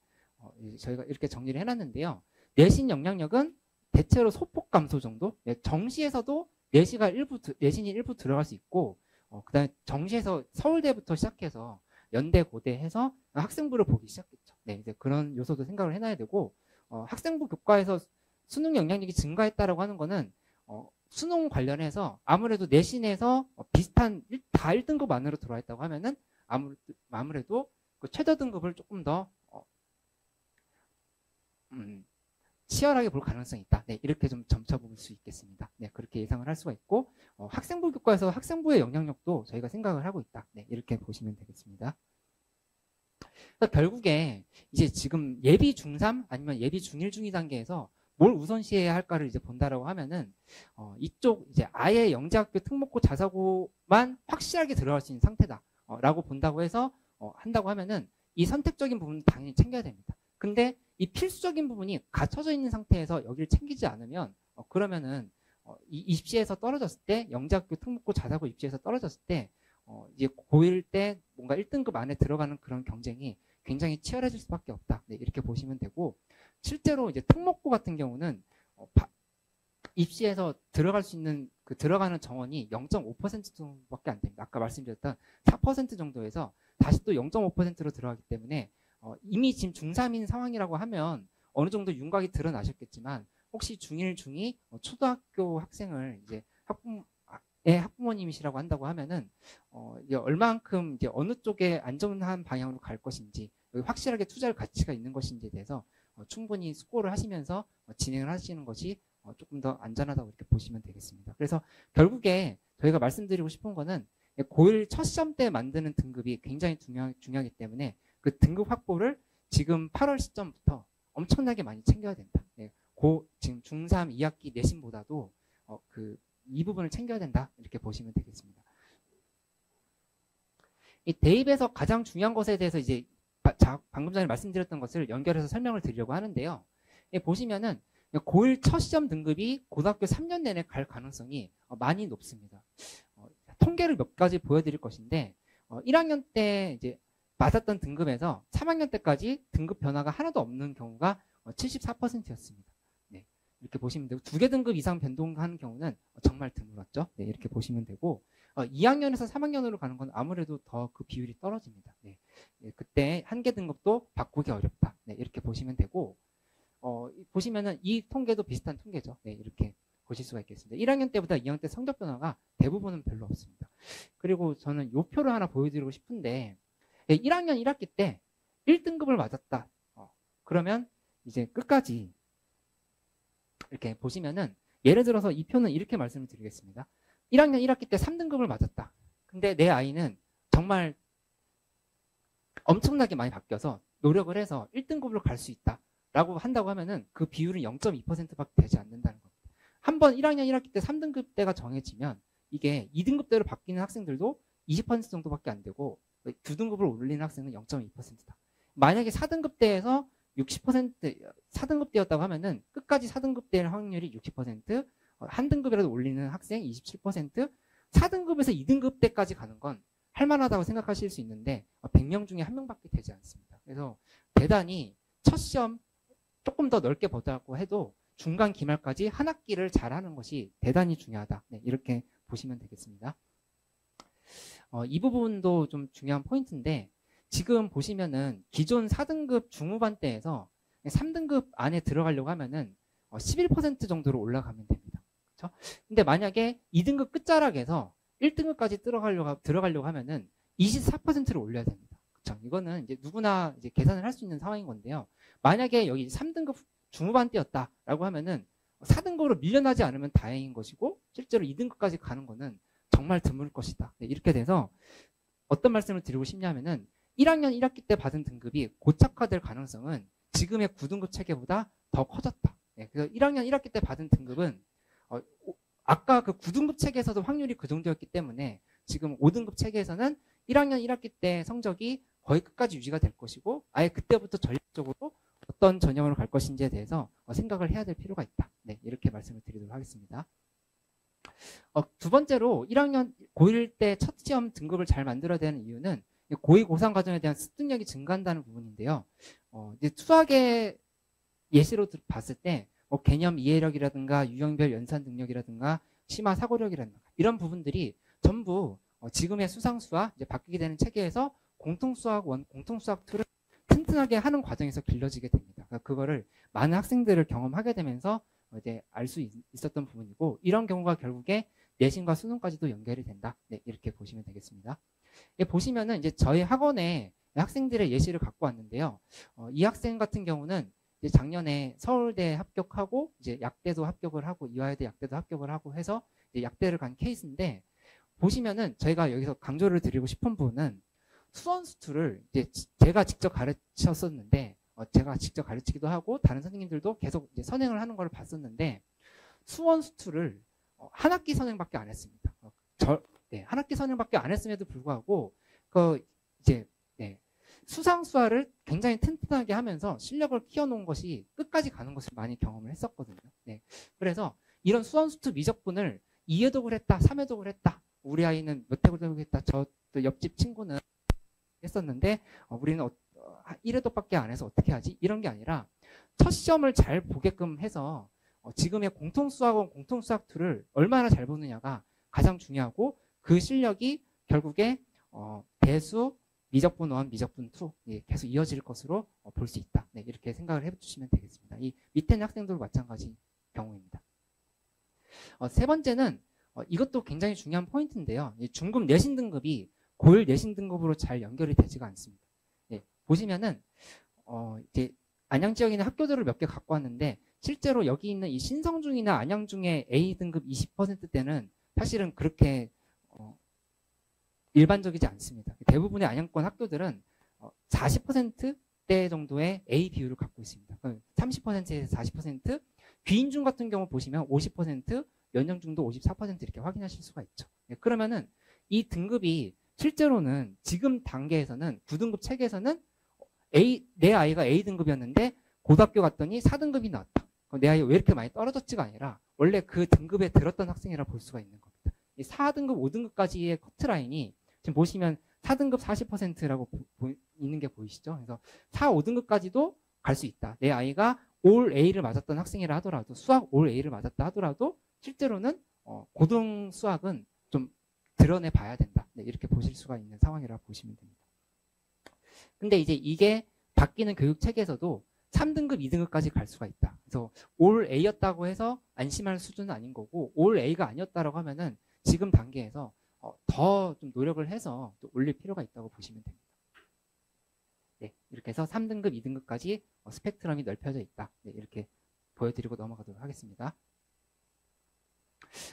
저희가 이렇게 정리를 해놨는데요. 내신 영향력은 대체로 소폭 감소 정도. 네, 정시에서도 내신이 일부 들어갈 수 있고, 그다음에 정시에서 서울대부터 시작해서 연대, 고대 해서 학생부를 보기 시작했죠. 네, 이제 그런 요소도 생각을 해놔야 되고, 학생부 교과에서 수능 영향력이 증가했다라고 하는 거는 수능 관련해서 아무래도 내신에서 비슷한 다 1등급 안으로 들어와 있다고 하면은 아무래도 그 최저 등급을 조금 더 치열하게 볼 가능성이 있다. 네, 이렇게 좀 점쳐볼 수 있겠습니다. 네, 그렇게 예상을 할 수가 있고 학생부 교과에서 학생부의 영향력도 저희가 생각을 하고 있다. 네, 이렇게 보시면 되겠습니다. 그래서 결국에 이제 지금 예비 중3 아니면 예비 중1, 중2 단계에서 뭘 우선시해야 할까를 이제 본다라고 하면은 이쪽 이제 아예 영재학교 특목고 자사고만 확실하게 들어갈 수 있는 상태다라고 본다고 해서 한다고 하면은 이 선택적인 부분은 당연히 챙겨야 됩니다. 근데 이 필수적인 부분이 갖춰져 있는 상태에서 여기를 챙기지 않으면 그러면은 이 입시에서 떨어졌을 때 영재학교 특목고 자사고 입시에서 떨어졌을 때 이제 고1 때 뭔가 1등급 안에 들어가는 그런 경쟁이 굉장히 치열해질 수밖에 없다. 네, 이렇게 보시면 되고 실제로 이제 특목고 같은 경우는 입시에서 들어갈 수 있는 그 들어가는 정원이 0.5% 정도밖에 안 됩니다. 아까 말씀드렸던 4% 정도에서 다시 또 0.5%로 들어가기 때문에 이미 지금 중3인 상황이라고 하면 어느 정도 윤곽이 드러나셨겠지만 혹시 중1, 중2 초등학교 학생을 이제 학부모님이시라고 한다고 하면은 이제 얼만큼 이제 어느 쪽에 안전한 방향으로 갈 것인지 확실하게 투자할 가치가 있는 것인지에 대해서 충분히 숙고를 하시면서 진행을 하시는 것이 조금 더 안전하다고 이렇게 보시면 되겠습니다. 그래서 결국에 저희가 말씀드리고 싶은 거는 고1 첫 시험 때 만드는 등급이 굉장히 중요하기 때문에 그 등급 확보를 지금 8월 시점부터 엄청나게 많이 챙겨야 된다. 네, 지금 중3 2학기 내신보다도 이 부분을 챙겨야 된다. 이렇게 보시면 되겠습니다. 이 대입에서 가장 중요한 것에 대해서 이제 방금 전에 말씀드렸던 것을 연결해서 설명을 드리려고 하는데요. 보시면은 고1 첫 시험 등급이 고등학교 3년 내내 갈 가능성이 많이 높습니다. 통계를 몇 가지 보여드릴 것인데 1학년 때 이제 맞았던 등급에서 3학년 때까지 등급 변화가 하나도 없는 경우가 74%였습니다. 네, 이렇게 보시면 되고 2개 등급 이상 변동하는 경우는 정말 드물었죠. 네, 이렇게 보시면 되고 2학년에서 3학년으로 가는 건 아무래도 더 그 비율이 떨어집니다. 네, 그때 한 개 등급도 바꾸기 어렵다. 네, 이렇게 보시면 되고 보시면은 이 통계도 비슷한 통계죠. 네, 이렇게 보실 수가 있겠습니다. 1학년 때보다 2학년 때 성적 변화가 대부분은 별로 없습니다. 그리고 저는 이 표를 하나 보여드리고 싶은데 1학년 1학기 때 1등급을 맞았다. 그러면 이제 끝까지 이렇게 보시면은 예를 들어서 이 표는 이렇게 말씀을 드리겠습니다. 1학년 1학기 때 3등급을 맞았다. 근데 내 아이는 정말 엄청나게 많이 바뀌어서 노력을 해서 1등급으로 갈 수 있다. 라고 한다고 하면은 그 비율은 0.2%밖에 되지 않는다는 겁니다. 한번 1학년 1학기 때 3등급대가 정해지면 이게 2등급대로 바뀌는 학생들도 20% 정도밖에 안 되고 2등급을 올리는 학생은 0.2%다. 만약에 4등급대에서 4등급대였다고 하면은 끝까지 4등급대일 확률이 60%, 한 등급이라도 올리는 학생 27%, 4등급에서 2등급대까지 가는 건 할만하다고 생각하실 수 있는데 100명 중에 1명밖에 되지 않습니다. 그래서 대단히 첫 시험 조금 더 넓게 보자고 해도 중간 기말까지 한 학기를 잘하는 것이 대단히 중요하다. 네, 이렇게 보시면 되겠습니다. 이 부분도 좀 중요한 포인트인데 지금 보시면은 기존 4등급 중후반대에서 3등급 안에 들어가려고 하면은 11% 정도로 올라가면 됩니다. 그렇죠? 근데 만약에 2등급 끝자락에서 1등급까지 들어가려고 하면은 24%를 올려야 됩니다. 그렇죠? 이거는 이제 누구나 이제 계산을 할 수 있는 상황인 건데요. 만약에 여기 3등급 중후반대였다라고 하면은 4등급으로 밀려나지 않으면 다행인 것이고 실제로 2등급까지 가는 거는 정말 드물 것이다. 네, 이렇게 돼서 어떤 말씀을 드리고 싶냐면은 1학년 1학기 때 받은 등급이 고착화될 가능성은 지금의 9등급 체계보다 더 커졌다. 네, 그래서 1학년 1학기 때 받은 등급은 아까 그 9등급 체계에서도 확률이 그 정도였기 때문에 지금 5등급 체계에서는 1학년 1학기 때 성적이 거의 끝까지 유지가 될 것이고 아예 그때부터 전략적으로 어떤 전형으로 갈 것인지에 대해서 생각을 해야 될 필요가 있다. 네, 이렇게 말씀을 드리도록 하겠습니다. 두 번째로 1학년 고1 때 첫 시험 등급을 잘 만들어야 되는 이유는 고2 고3 과정에 대한 습득력이 증가한다는 부분인데요. 이제 수학의 예시로 봤을 때 개념 이해력이라든가 유형별 연산 능력이라든가 심화 사고력이라든가 이런 부분들이 전부 지금의 수상수와 이제 바뀌게 되는 체계에서 공통수학 1, 공통수학 2를 튼튼하게 하는 과정에서 길러지게 됩니다. 그러니까 그거를 많은 학생들을 경험하게 되면서 이제 알 수 있었던 부분이고 이런 경우가 결국에 내신과 수능까지도 연결이 된다. 네, 이렇게 보시면 되겠습니다. 보시면은 이제 저희 학원에 학생들의 예시를 갖고 왔는데요. 이 학생 같은 경우는 이제 작년에 서울대 합격하고 이제 약대도 합격을 하고 이화여대 약대도 합격을 하고 해서 이제 약대를 간 케이스인데 보시면은 저희가 여기서 강조를 드리고 싶은 부분은 수원수투를 이제 제가 직접 가르쳤었는데 제가 직접 가르치기도 하고 다른 선생님들도 계속 이제 선행을 하는 걸 봤었는데 수원수투를 한 학기 선행밖에 안 했습니다. 한 학기 선행밖에 안 했음에도 불구하고 이제 수상수화를 굉장히 튼튼하게 하면서 실력을 키워놓은 것이 끝까지 가는 것을 많이 경험을 했었거든요. 네. 그래서 이런 수원수투 미적분을 2회독을 했다, 3회독을 했다. 우리 아이는 몇 회독을 했다. 저 또 옆집 친구는 했었는데 우리는 1회독밖에 안 해서 어떻게 하지? 이런 게 아니라 첫 시험을 잘 보게끔 해서 지금의 공통수학원, 공통수학2를 얼마나 잘 보느냐가 가장 중요하고 그 실력이 결국에 대수, 미적분 1, 미적분 2 계속 이어질 것으로 볼 수 있다. 네, 이렇게 생각을 해주시면 되겠습니다. 이 밑에 있는 학생들도 마찬가지 경우입니다. 세 번째는 이것도 굉장히 중요한 포인트인데요. 중급 내신 등급이 고1 내신 등급으로 잘 연결이 되지가 않습니다. 네, 보시면은 이제 안양 지역에 있는 학교들을 몇 개 갖고 왔는데 실제로 여기 있는 이 신성중이나 안양중의 A 등급 20%대는 사실은 그렇게 일반적이지 않습니다. 대부분의 안양권 학교들은 40%대 정도의 A 비율을 갖고 있습니다. 30%에서 40%, 귀인중 같은 경우 보시면 50%, 연영중도 54% 이렇게 확인하실 수가 있죠. 그러면은 이 등급이 실제로는 지금 단계에서는 9등급 체계에서는 내 아이가 A 등급이었는데 고등학교 갔더니 4등급이 나왔다. 내 아이가 왜 이렇게 많이 떨어졌지가 아니라 원래 그 등급에 들었던 학생이라 볼 수가 있는 겁니다. 이 4등급, 5등급까지의 커트라인이 지금 보시면 4등급 40%라고 있는 게 보이시죠? 그래서 4, 5등급까지도 갈 수 있다. 내 아이가 올 A를 맞았던 학생이라 하더라도 수학 올 A를 맞았다 하더라도 실제로는 고등 수학은 좀 드러내 봐야 된다. 네, 이렇게 보실 수가 있는 상황이라고 보시면 됩니다. 근데 이제 이게 바뀌는 교육 체계에서도 3등급, 2등급까지 갈 수가 있다. 그래서 올 A였다고 해서 안심할 수준은 아닌 거고 올 A가 아니었다라고 하면은 지금 단계에서 더 좀 노력을 해서 또 올릴 필요가 있다고 보시면 됩니다. 네, 이렇게 해서 3등급, 2등급까지 스펙트럼이 넓혀져 있다. 네, 이렇게 보여드리고 넘어가도록 하겠습니다.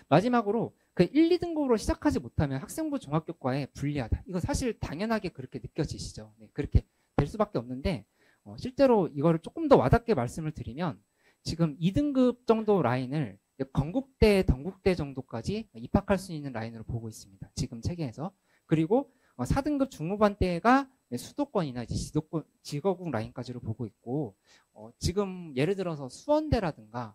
마지막으로 그 1, 2등급으로 시작하지 못하면 학생부 종합교과에 불리하다. 이거 사실 당연하게 그렇게 느껴지시죠. 네, 그렇게 될 수밖에 없는데 실제로 이거를 조금 더 와닿게 말씀을 드리면 지금 2등급 정도 라인을 건국대, 덩국대 정도까지 입학할 수 있는 라인으로 보고 있습니다. 지금 체계에서. 그리고 4등급 중후반대가 수도권이나 이제 지거국 라인까지로 보고 있고 지금 예를 들어서 수원대라든가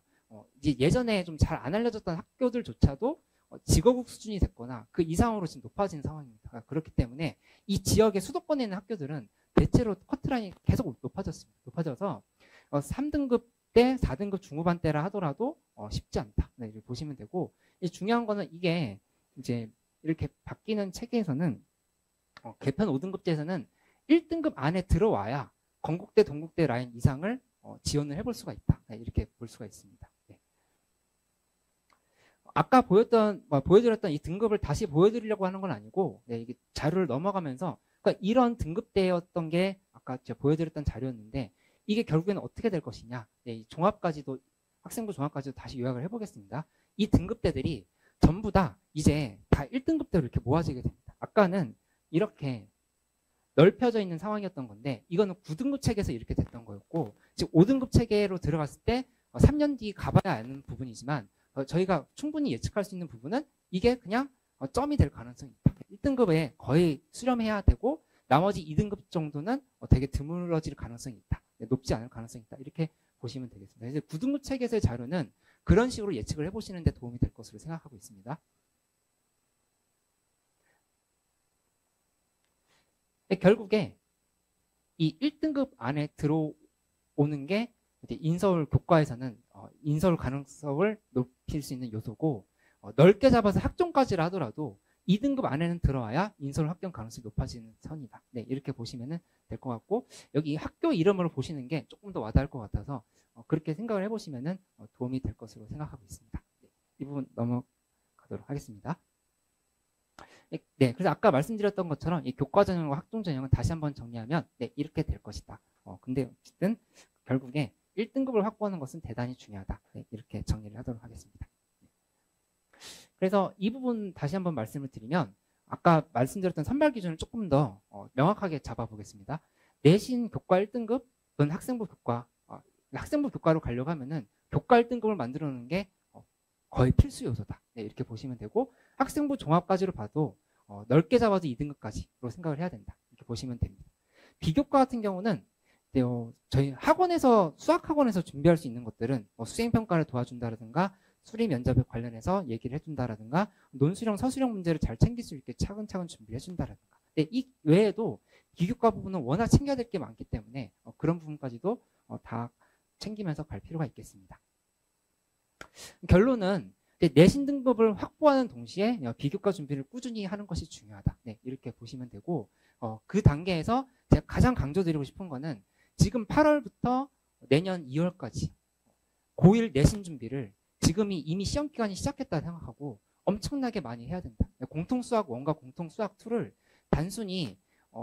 이제 예전에 좀 잘 안 알려졌던 학교들조차도 지거국 수준이 됐거나 그 이상으로 지금 높아진 상황입니다. 그렇기 때문에 이 지역의 수도권에 있는 학교들은 대체로 커트라인이 계속 높아졌습니다. 높아져서 3등급 때 4등급 중후반대라 하더라도 쉽지 않다. 네, 이렇게 보시면 되고 중요한 거는 이게 이제 이렇게 바뀌는 체계에서는 개편 5등급제에서는 1등급 안에 들어와야 건국대, 동국대 라인 이상을 지원을 해볼 수가 있다. 네, 이렇게 볼 수가 있습니다. 네. 아까 보여드렸던 이 등급을 다시 보여드리려고 하는 건 아니고, 네, 이게 자료를 넘어가면서, 그러니까 이런 등급대였던 게 아까 제가 보여드렸던 자료였는데, 이게 결국에는 어떻게 될 것이냐. 네, 이 종합까지도, 학생부 종합까지도 다시 요약을 해보겠습니다. 이 등급대들이 전부 다 이제 다 1등급대로 이렇게 모아지게 됩니다. 아까는 이렇게 넓혀져 있는 상황이었던 건데, 이거는 9등급 체계에서 이렇게 됐던 거였고, 즉 5등급 체계로 들어갔을 때 3년 뒤 가봐야 아는 부분이지만, 저희가 충분히 예측할 수 있는 부분은 이게 그냥 점이 될 가능성이 있다. 1등급에 거의 수렴해야 되고, 나머지 2등급 정도는 되게 드물어질 가능성이 있다. 높지 않을 가능성이 있다. 이렇게 보시면 되겠습니다. 이제 9등급 체계에서의 자료는 그런 식으로 예측을 해보시는 데 도움이 될 것으로 생각하고 있습니다. 결국에 이 1등급 안에 들어오는 게 이제 인서울 교과에서는 인서울 가능성을 높일 수 있는 요소고, 넓게 잡아서 학종까지를 하더라도 2등급 안에는 들어와야 인서울 합격 가능성이 높아지는 선이다. 네, 이렇게 보시면 될 것 같고, 여기 학교 이름으로 보시는 게 조금 더 와닿을 것 같아서 그렇게 생각을 해보시면 도움이 될 것으로 생각하고 있습니다. 네, 이 부분 넘어가도록 하겠습니다. 네, 그래서 아까 말씀드렸던 것처럼 이 교과 전형과 학종 전형은 다시 한번 정리하면 네, 이렇게 될 것이다. 근데 어쨌든 결국에 1등급을 확보하는 것은 대단히 중요하다. 네, 이렇게 정리를 하도록 하겠습니다. 그래서 이 부분 다시 한번 말씀을 드리면, 아까 말씀드렸던 선발 기준을 조금 더 명확하게 잡아보겠습니다. 내신 교과 1등급은 학생부 교과로 가려고 하면은 교과 1등급을 만들어 놓는 게 거의 필수 요소다. 네, 이렇게 보시면 되고, 학생부 종합까지로 봐도 넓게 잡아도 2등급까지로 생각을 해야 된다. 이렇게 보시면 됩니다. 비교과 같은 경우는 저희 수학학원에서 준비할 수 있는 것들은 수행평가를 도와준다라든가 수리 면접에 관련해서 얘기를 해준다라든가 논술형, 서술형 문제를 잘 챙길 수 있게 차근차근 준비를 해준다라든가. 네, 이 외에도 비교과 부분은 워낙 챙겨야 될 게 많기 때문에 그런 부분까지도 다 챙기면서 갈 필요가 있겠습니다. 결론은 내신 등급을 확보하는 동시에 비교과 준비를 꾸준히 하는 것이 중요하다. 네, 이렇게 보시면 되고, 그 단계에서 제가 가장 강조드리고 싶은 거는 지금 8월부터 내년 2월까지 고1 내신 준비를 지금이 이미 시험 기간이 시작했다 생각하고 엄청나게 많이 해야 된다. 공통수학 1과 공통수학 2를 단순히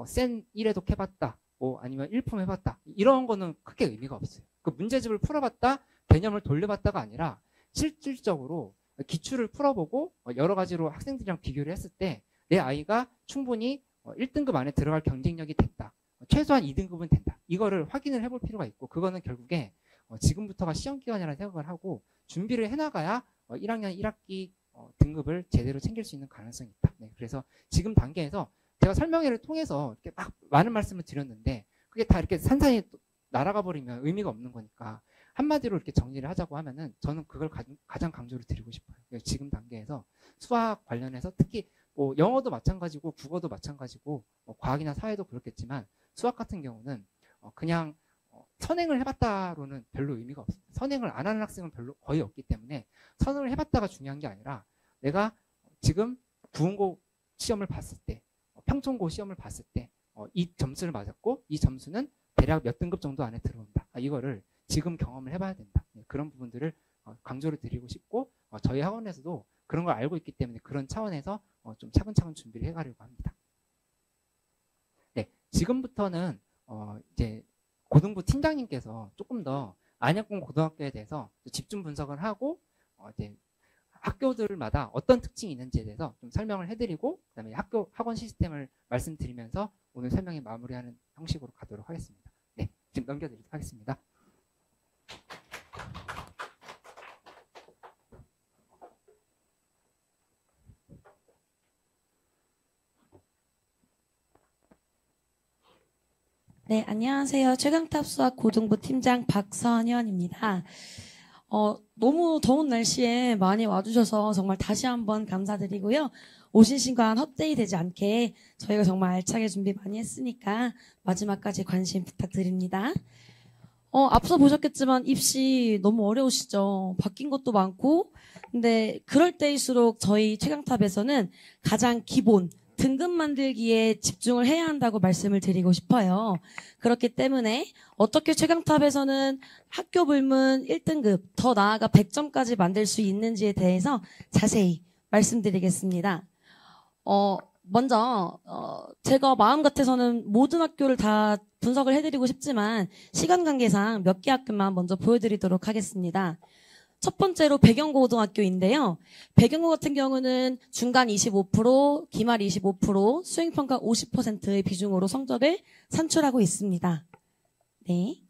센 1회독 해봤다, 아니면 1품 해봤다, 이런 거는 크게 의미가 없어요. 그 문제집을 풀어봤다, 개념을 돌려봤다가 아니라 실질적으로 기출을 풀어보고 여러 가지로 학생들이랑 비교를 했을 때 내 아이가 충분히 1등급 안에 들어갈 경쟁력이 됐다, 최소한 2등급은 된다, 이거를 확인을 해볼 필요가 있고, 그거는 결국에 지금부터가 시험 기간이라는 생각을 하고 준비를 해나가야 1학년 1학기 등급을 제대로 챙길 수 있는 가능성이 있다. 네, 그래서 지금 단계에서 제가 설명회를 통해서 이렇게 막 많은 말씀을 드렸는데 그게 다 이렇게 산산이 날아가 버리면 의미가 없는 거니까 한마디로 이렇게 정리를 하자고 하면은 저는 그걸 가장 강조를 드리고 싶어요. 지금 단계에서 수학 관련해서 특히 영어도 마찬가지고 국어도 마찬가지고 과학이나 사회도 그렇겠지만 수학 같은 경우는 그냥 선행을 해봤다로는 별로 의미가 없습니다. 선행을 안 하는 학생은 거의 없기 때문에 선행을 해봤다가 중요한 게 아니라 내가 지금 부은고 시험을 봤을 때, 평촌고 시험을 봤을 때 이 점수를 맞았고 이 점수는 대략 몇 등급 정도 안에 들어온다. 이거를 지금 경험을 해봐야 된다. 그런 부분들을 강조를 드리고 싶고, 저희 학원에서도 그런 걸 알고 있기 때문에 그런 차원에서 좀 차근차근 준비를 해가려고 합니다. 네, 지금부터는 이제 고등부 팀장님께서 조금 더 안양공 고등학교에 대해서 집중 분석을 하고 이제 학교들마다 어떤 특징이 있는지에 대해서 좀 설명을 해드리고, 그다음에 학원 시스템을 말씀드리면서 오늘 설명이 마무리하는 형식으로 가도록 하겠습니다. 네, 지금 넘겨드리도록 하겠습니다. 네, 안녕하세요. 최강탑 수학 고등부 팀장 박선현입니다. 너무 더운 날씨에 많이 와주셔서 정말 다시 한번 감사드리고요. 오신 시간 헛되이 되지 않게 저희가 정말 알차게 준비 많이 했으니까 마지막까지 관심 부탁드립니다. 앞서 보셨겠지만 입시 너무 어려우시죠? 바뀐 것도 많고, 근데 그럴 때일수록 저희 최강탑에서는 가장 기본, 등급 만들기에 집중을 해야 한다고 말씀을 드리고 싶어요. 그렇기 때문에 어떻게 최강탑에서는 학교 불문 1등급, 더 나아가 100점까지 만들 수 있는지에 대해서 자세히 말씀드리겠습니다. 먼저 제가 마음 같아서는 모든 학교를 다 분석을 해드리고 싶지만 시간 관계상 몇 개 학교만 먼저 보여드리도록 하겠습니다. 첫 번째로 배경고등학교인데요. 배경고 같은 경우는 중간 25%, 기말 25%, 수행평가 50%의 비중으로 성적을 산출하고 있습니다. 네.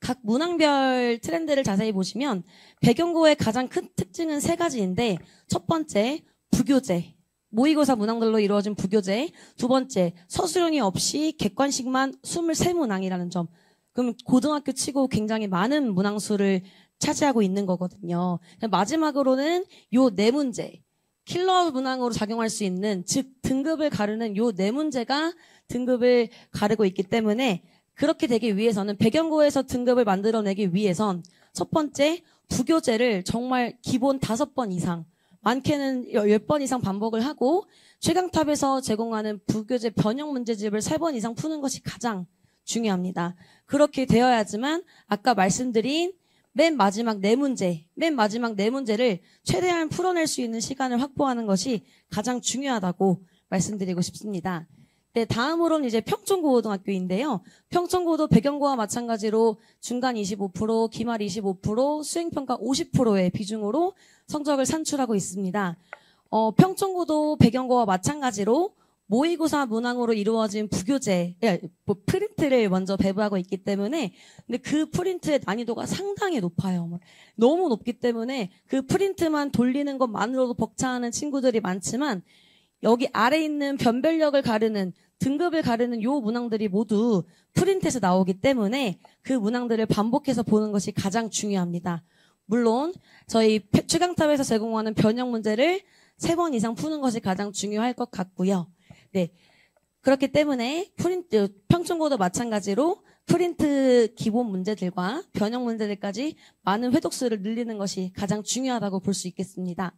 각 문항별 트렌드를 자세히 보시면 배경고의 가장 큰 특징은 세 가지인데 첫 번째, 부교재. 모의고사 문항들로 이루어진 부교재. 두 번째, 서술형이 없이 객관식만 23문항이라는 점. 그럼 고등학교 치고 굉장히 많은 문항수를 차지하고 있는 거거든요. 마지막으로는 요 네 문제, 킬러 문항으로 작용할 수 있는, 즉 등급을 가르는 요 네 문제가 등급을 가르고 있기 때문에 그렇게 되기 위해서는 배경고에서 등급을 만들어내기 위해선 첫 번째, 부교재를 정말 기본 5번 이상, 많게는 10번 이상 반복을 하고 최강탑에서 제공하는 부교재 변형 문제집을 3번 이상 푸는 것이 가장 중요합니다. 그렇게 되어야지만 아까 말씀드린 맨 마지막 네 문제를 최대한 풀어낼 수 있는 시간을 확보하는 것이 가장 중요하다고 말씀드리고 싶습니다. 네, 다음으로는 이제 평촌고등학교인데요. 평촌고도 배경고와 마찬가지로 중간 25%, 기말 25%, 수행평가 50%의 비중으로 성적을 산출하고 있습니다. 평촌고도 배경고와 마찬가지로 모의고사 문항으로 이루어진 부교재, 프린트를 먼저 배부하고 있기 때문에 근데 그 프린트의 난이도가 상당히 높아요. 너무 높기 때문에 그 프린트만 돌리는 것만으로도 벅차하는 친구들이 많지만 여기 아래 있는 변별력을 가르는 등급을 가르는 요 문항들이 모두 프린트에서 나오기 때문에 그 문항들을 반복해서 보는 것이 가장 중요합니다. 물론 저희 최강탑에서 제공하는 변형 문제를 3번 이상 푸는 것이 가장 중요할 것 같고요. 네. 그렇기 때문에 평촌고도 마찬가지로 프린트 기본 문제들과 변형 문제들까지 많은 회독수를 늘리는 것이 가장 중요하다고 볼 수 있겠습니다.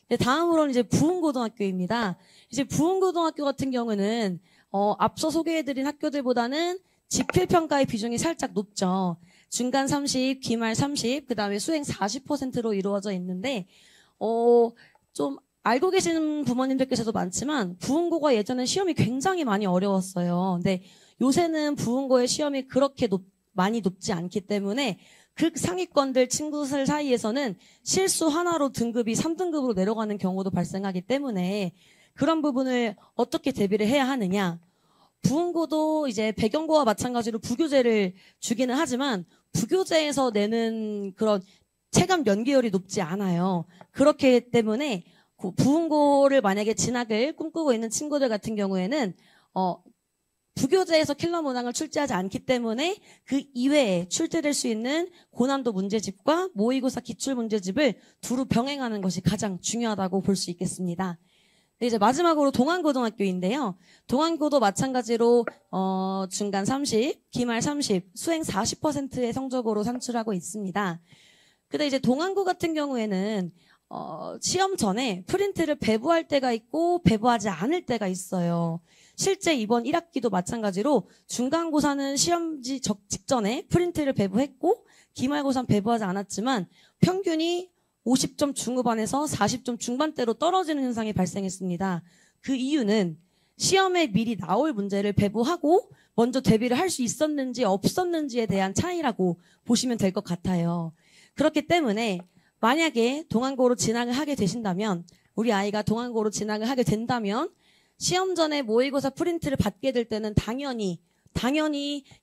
네, 다음으로는 이제 부흥고등학교입니다. 이제 부흥고등학교 같은 경우는 앞서 소개해드린 학교들보다는 지필평가의 비중이 살짝 높죠. 중간 30, 기말 30, 그 다음에 수행 40%로 이루어져 있는데 좀 알고 계시는 부모님들께서도 많지만 부흥고가 예전엔 시험이 굉장히 많이 어려웠어요. 근데 요새는 부흥고의 시험이 그렇게 많이 높지 않기 때문에 그 상위권들 친구들 사이에서는 실수 하나로 등급이 3등급으로 내려가는 경우도 발생하기 때문에 그런 부분을 어떻게 대비를 해야 하느냐. 부흥고도 이제 배경고와 마찬가지로 부교재를 주기는 하지만 부교재에서 내는 그런 체감 연계율이 높지 않아요. 그렇기 때문에 부흥고를 만약에 진학을 꿈꾸고 있는 친구들 같은 경우에는 부교재에서 킬러 문항을 출제하지 않기 때문에 그 이외에 출제될 수 있는 고난도 문제집과 모의고사 기출 문제집을 두루 병행하는 것이 가장 중요하다고 볼 수 있겠습니다. 네, 이제 마지막으로 동안고등학교인데요. 동안고도 마찬가지로 중간 30, 기말 30, 수행 40%의 성적으로 산출하고 있습니다. 근데 이제 동안고 같은 경우에는 시험 전에 프린트를 배부할 때가 있고 배부하지 않을 때가 있어요. 실제 이번 1학기도 마찬가지로 중간고사는 시험지 직전에 프린트를 배부했고 기말고사는 배부하지 않았지만 평균이 50점 중후반에서 40점 중반대로 떨어지는 현상이 발생했습니다. 그 이유는 시험에 미리 나올 문제를 배부하고 먼저 대비를 할 수 있었는지 없었는지에 대한 차이라고 보시면 될 것 같아요. 그렇기 때문에 만약에 동안고로 진학을 하게 되신다면 우리 아이가 동안고로 진학을 하게 된다면 시험 전에 모의고사 프린트를 받게 될 때는 당연히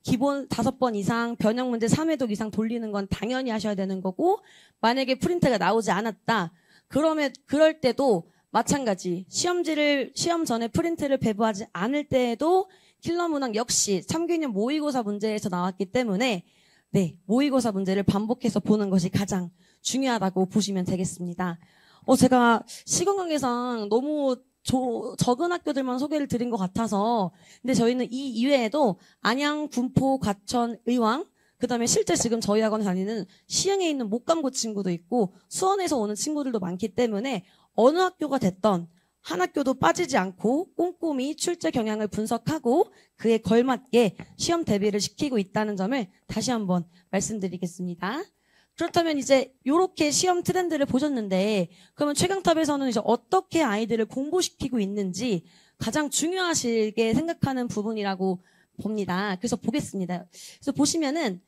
기본 5번 이상 변형 문제 3회독 이상 돌리는 건 당연히 하셔야 되는 거고 만약에 프린트가 나오지 않았다. 그럴 때도 마찬가지 시험 전에 프린트를 배부하지 않을 때에도 킬러 문항 역시 3개년 모의고사 문제에서 나왔기 때문에 네, 모의고사 문제를 반복해서 보는 것이 가장 중요하다고 보시면 되겠습니다. 제가 시간 관계상 너무 적은 학교들만 소개를 드린 것 같아서 근데 저희는 이 이외에도 안양, 군포, 과천, 의왕 그다음에 실제 지금 저희 학원에 다니는 시흥에 있는 목감고 친구도 있고 수원에서 오는 친구들도 많기 때문에 어느 학교가 됐던 한 학교도 빠지지 않고 꼼꼼히 출제 경향을 분석하고 그에 걸맞게 시험 대비를 시키고 있다는 점을 다시 한번 말씀드리겠습니다. 그렇다면 이제 이렇게 시험 트렌드를 보셨는데 그러면 최강탑에서는 이제 어떻게 아이들을 공부시키고 있는지 가장 중요하시게 생각하는 부분이라고 봅니다. 그래서 보겠습니다. 그래서 보시면은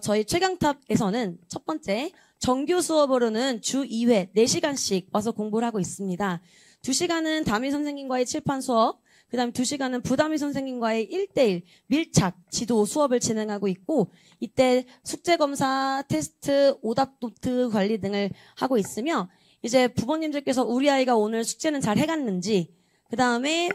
저희 최강탑에서는 첫 번째 정규 수업으로는 주 2회 4시간씩 와서 공부를 하고 있습니다. 2시간은 담임 선생님과의 칠판 수업, 그 다음에 2시간은 부담임 선생님과의 1대1 밀착 지도 수업을 진행하고 있고 이때 숙제검사, 테스트, 오답 노트 관리 등을 하고 있으며 이제 부모님들께서 우리 아이가 오늘 숙제는 잘 해갔는지 그 다음에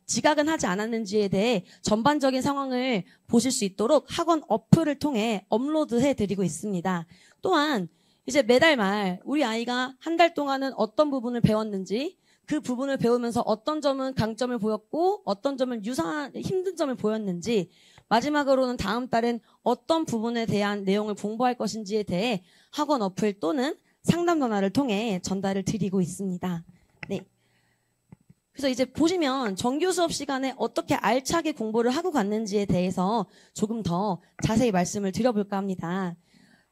지각은 하지 않았는지에 대해 전반적인 상황을 보실 수 있도록 학원 어플을 통해 업로드해 드리고 있습니다. 또한 이제 매달 말 우리 아이가 한 달 동안은 어떤 부분을 배웠는지 그 부분을 배우면서 어떤 점은 강점을 보였고 어떤 점은 유사한 힘든 점을 보였는지 마지막으로는 다음 달엔 어떤 부분에 대한 내용을 공부할 것인지에 대해 학원 어플 또는 상담 전화를 통해 전달을 드리고 있습니다. 네. 그래서 이제 보시면 정규 수업 시간에 어떻게 알차게 공부를 하고 갔는지에 대해서 조금 더 자세히 말씀을 드려볼까 합니다.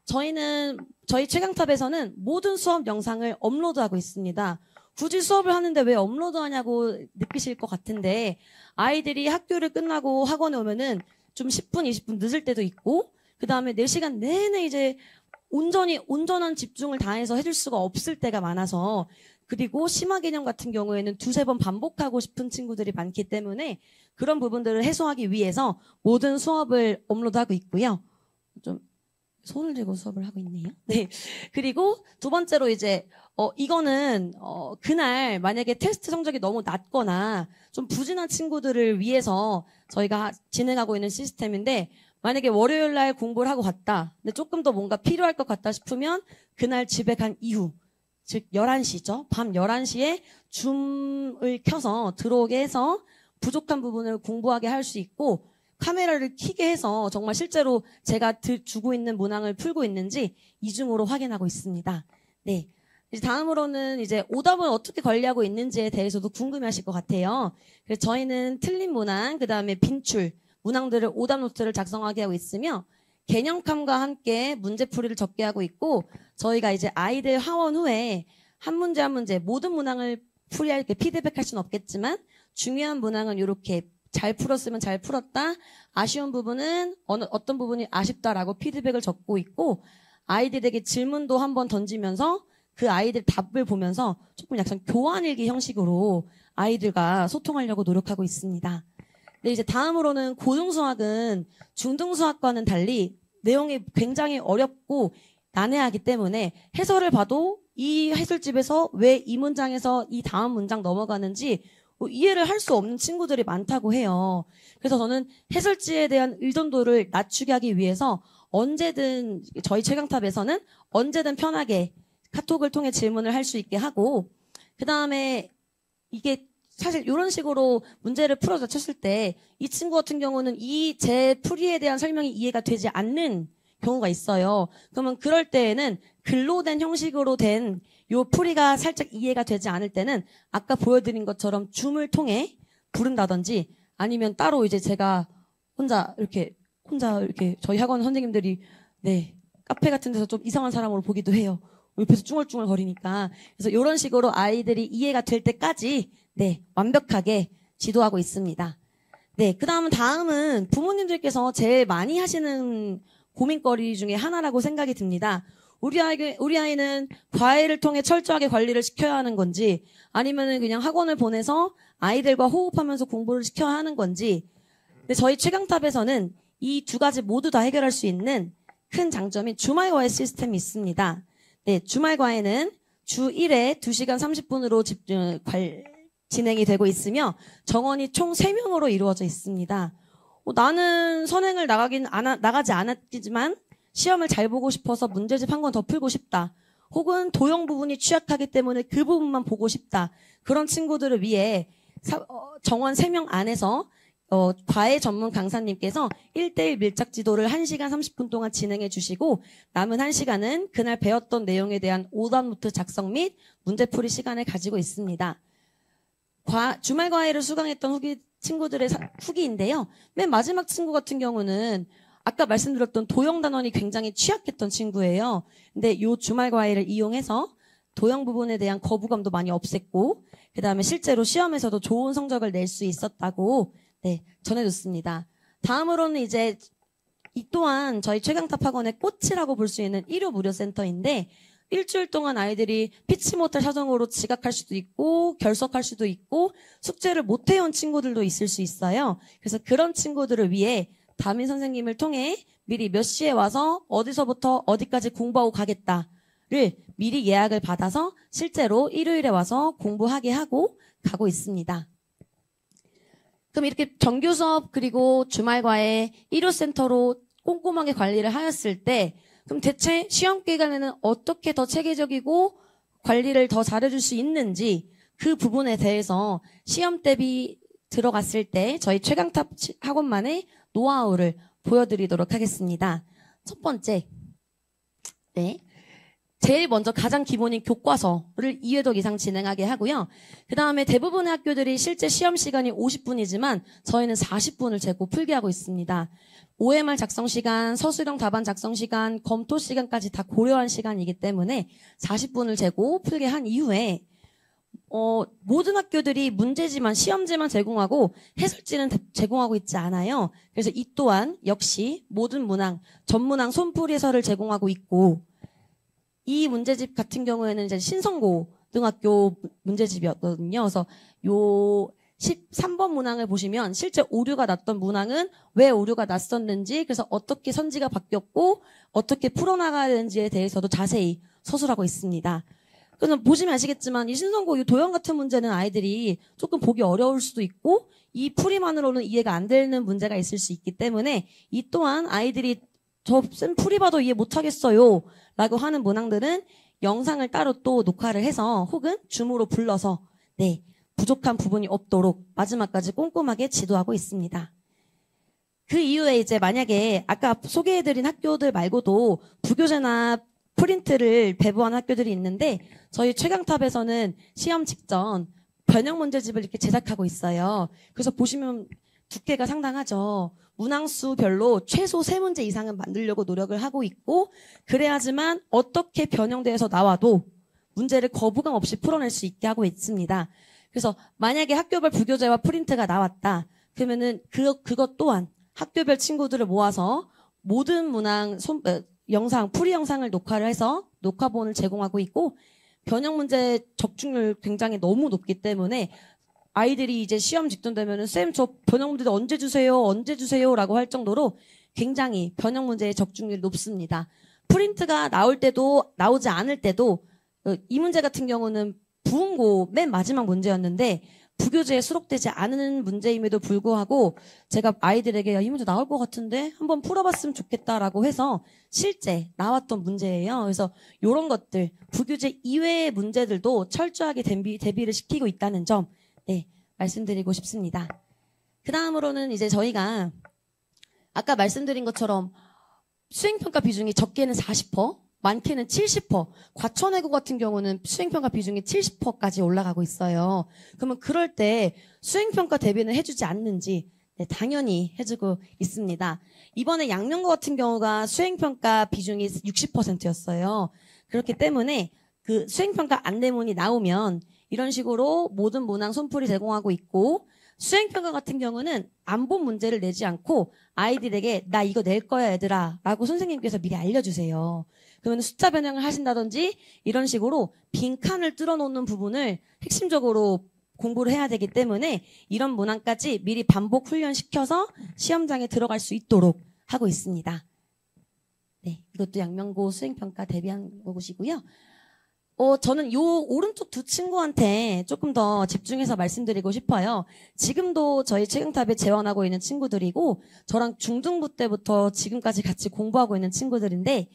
저희 최강탑에서는 모든 수업 영상을 업로드하고 있습니다. 굳이 수업을 하는데 왜 업로드하냐고 느끼실 것 같은데 아이들이 학교를 끝나고 학원에 오면은 좀 10분, 20분 늦을 때도 있고 그 다음에 4시간 내내 이제 온전한 집중을 다해서 해줄 수가 없을 때가 많아서 그리고 심화 개념 같은 경우에는 2-3번 반복하고 싶은 친구들이 많기 때문에 그런 부분들을 해소하기 위해서 모든 수업을 업로드하고 있고요. 좀 손을 들고 수업을 하고 있네요. 네. 그리고 두 번째로 이제 이거는 그날 만약에 테스트 성적이 너무 낮거나 좀 부진한 친구들을 위해서 저희가 진행하고 있는 시스템인데 만약에 월요일 날 공부를 하고 갔다. 근데 조금 더 뭔가 필요할 것 같다 싶으면 그날 집에 간 이후 즉 11시죠. 밤 11시에 줌을 켜서 들어오게 해서 부족한 부분을 공부하게 할 수 있고 카메라를 켜게 해서 정말 실제로 제가 주고 있는 문항을 풀고 있는지 이중으로 확인하고 있습니다. 네. 이제 다음으로는 이제 오답을 어떻게 관리하고 있는지에 대해서도 궁금해하실 것 같아요. 그래서 저희는 틀린 문항, 그 다음에 빈출, 문항들을 오답 노트를 작성하게 하고 있으며 개념감과 함께 문제풀이를 적게 하고 있고 저희가 이제 아이들 하원 후에 한 문제 한 문제 모든 문항을 풀이할 때 피드백할 수는 없겠지만 중요한 문항은 이렇게 잘 풀었으면 잘 풀었다. 아쉬운 부분은 어떤 부분이 아쉽다라고 피드백을 적고 있고 아이들에게 질문도 한번 던지면서 그 아이들 답을 보면서 조금 약간 교환일기 형식으로 아이들과 소통하려고 노력하고 있습니다. 네, 이제 다음으로는 고등수학은 중등수학과는 달리 내용이 굉장히 어렵고 난해하기 때문에 해설을 봐도 이 해설집에서 왜 이 문장에서 이 다음 문장 넘어가는지 이해를 할 수 없는 친구들이 많다고 해요. 그래서 저는 해설지에 대한 의존도를 낮추게 하기 위해서 언제든 저희 최강탑에서는 언제든 편하게 카톡을 통해 질문을 할 수 있게 하고 그 다음에 이게 사실 이런 식으로 문제를 풀어서 쳤을 때 이 친구 같은 경우는 이 제 풀이에 대한 설명이 이해가 되지 않는 경우가 있어요. 그러면 그럴 때에는 글로 된 형식으로 된 요 풀이가 살짝 이해가 되지 않을 때는 아까 보여드린 것처럼 줌을 통해 부른다든지 아니면 따로 이제 제가 혼자 이렇게 저희 학원 선생님들이 네 카페 같은 데서 좀 이상한 사람으로 보기도 해요. 옆에서 쭝얼쭝얼 거리니까. 그래서 이런 식으로 아이들이 이해가 될 때까지 네 완벽하게 지도하고 있습니다. 네, 다음은 부모님들께서 제일 많이 하시는 고민거리 중에 하나라고 생각이 듭니다. 우리 아이는 과외를 통해 철저하게 관리를 시켜야 하는 건지 아니면은 그냥 학원을 보내서 아이들과 호흡하면서 공부를 시켜야 하는 건지. 근데 저희 최강탑에서는 이 두 가지 모두 다 해결할 수 있는 큰 장점인 주말 과외 시스템이 있습니다. 네, 주말 과외는 주 1회 2시간 30분으로 진행이 되고 있으며 정원이 총 3명으로 이루어져 있습니다. 나는 선행을 나가지 않았지만 시험을 잘 보고 싶어서 문제집 한 권 더 풀고 싶다. 혹은 도형 부분이 취약하기 때문에 그 부분만 보고 싶다. 그런 친구들을 위해 정원 3명 안에서 과외 전문 강사님께서 1대1 밀착 지도를 1시간 30분 동안 진행해 주시고 남은 1시간은 그날 배웠던 내용에 대한 오답 노트 작성 및 문제풀이 시간을 가지고 있습니다. 주말 과외를 수강했던 친구들의 후기인데요. 맨 마지막 친구 같은 경우는 아까 말씀드렸던 도형 단원이 굉장히 취약했던 친구예요. 근데 이 주말 과외를 이용해서 도형 부분에 대한 거부감도 많이 없앴고 그 다음에 실제로 시험에서도 좋은 성적을 낼 수 있었다고 네, 전해줬습니다. 다음으로는 이제 이 또한 저희 최강탑 학원의 꽃이라고 볼 수 있는 1호 무료센터인데 일주일 동안 아이들이 피치 못할 사정으로 지각할 수도 있고 결석할 수도 있고 숙제를 못 해온 친구들도 있을 수 있어요. 그래서 그런 친구들을 위해 담임 선생님을 통해 미리 몇 시에 와서 어디서부터 어디까지 공부하고 가겠다를 미리 예약을 받아서 실제로 일요일에 와서 공부하게 하고 가고 있습니다. 그럼 이렇게 정규 수업 그리고 주말 과외 1호 센터로 꼼꼼하게 관리를 하였을 때 그럼 대체 시험 기간에는 어떻게 더 체계적이고 관리를 더 잘해줄 수 있는지 그 부분에 대해서 시험 대비 들어갔을 때 저희 최강탑 학원만의 노하우를 보여드리도록 하겠습니다. 첫 번째, 네. 제일 먼저 가장 기본인 교과서를 2회독 이상 진행하게 하고요. 그 다음에 대부분의 학교들이 실제 시험 시간이 50분이지만 저희는 40분을 재고 풀게 하고 있습니다. OMR 작성 시간, 서술형 답안 작성 시간, 검토 시간까지 다 고려한 시간이기 때문에 40분을 재고 풀게 한 이후에 모든 학교들이 문제지만 시험지만 제공하고 해설지는 제공하고 있지 않아요. 그래서 이 또한 역시 모든 문항, 전문항 손풀이 해설을 제공하고 있고 이 문제집 같은 경우에는 이제 신성고등학교 문제집이었거든요. 그래서 요 13번 문항을 보시면 실제 오류가 났던 문항은 왜 오류가 났었는지 그래서 어떻게 선지가 바뀌었고 어떻게 풀어나가야 되는지에 대해서도 자세히 서술하고 있습니다. 그래서 보시면 아시겠지만 이 신성고 이 도형 같은 문제는 아이들이 조금 보기 어려울 수도 있고 이 풀이만으로는 이해가 안 되는 문제가 있을 수 있기 때문에 이 또한 아이들이 저 쌤 풀이 봐도 이해 못하겠어요 라고 하는 문항들은 영상을 따로 또 녹화를 해서 혹은 줌으로 불러서 네 부족한 부분이 없도록 마지막까지 꼼꼼하게 지도하고 있습니다. 그 이후에 이제 만약에 아까 소개해드린 학교들 말고도 부교재나 프린트를 배부한 학교들이 있는데 저희 최강탑에서는 시험 직전 변형 문제집을 이렇게 제작하고 있어요. 그래서 보시면 두께가 상당하죠. 문항수별로 최소 3문제 이상은 만들려고 노력을 하고 있고 그래야지만 어떻게 변형돼서 나와도 문제를 거부감 없이 풀어낼 수 있게 하고 있습니다. 그래서 만약에 학교별 부교재와 프린트가 나왔다. 그러면은 그것 또한 학교별 친구들을 모아서 모든 문항 영상, 풀이 영상을 녹화를 해서 녹화본을 제공하고 있고 변형 문제 적중률 굉장히 너무 높기 때문에 아이들이 이제 시험 직전 되면은 쌤 저 변형 문제 언제 주세요 라고 할 정도로 굉장히 변형 문제의 적중률이 높습니다. 프린트가 나올 때도 나오지 않을 때도 이 문제 같은 경우는 부흥고 맨 마지막 문제였는데 부교재에 수록되지 않은 문제임에도 불구하고 제가 아이들에게 야, 이 문제 나올 것 같은데 한번 풀어봤으면 좋겠다라고 해서 실제 나왔던 문제예요. 그래서 이런 것들 부교재 이외의 문제들도 철저하게 대비를 시키고 있다는 점 네, 말씀드리고 싶습니다. 그 다음으로는 이제 저희가 아까 말씀드린 것처럼 수행평가 비중이 적게는 40%, 많게는 70%, 과천외고 같은 경우는 수행평가 비중이 70%까지 올라가고 있어요. 그러면 그럴 때 수행평가 대비는 해주지 않는지 네, 당연히 해주고 있습니다. 이번에 양명고 같은 경우가 수행평가 비중이 60%였어요. 그렇기 때문에 그 수행평가 안내문이 나오면 이런 식으로 모든 문항 손풀이 제공하고 있고 수행평가 같은 경우는 안 본 문제를 내지 않고 아이들에게 나 이거 낼 거야 얘들아 라고 선생님께서 미리 알려주세요. 그러면 숫자 변형을 하신다든지 이런 식으로 빈칸을 뚫어놓는 부분을 핵심적으로 공부를 해야 되기 때문에 이런 문항까지 미리 반복 훈련시켜서 시험장에 들어갈 수 있도록 하고 있습니다. 네, 이것도 양명고 수행평가 대비한 것이고요. 저는 요 오른쪽 두 친구한테 조금 더 집중해서 말씀드리고 싶어요. 지금도 저희 최강탑에 재원하고 있는 친구들이고 저랑 중등부 때부터 지금까지 같이 공부하고 있는 친구들인데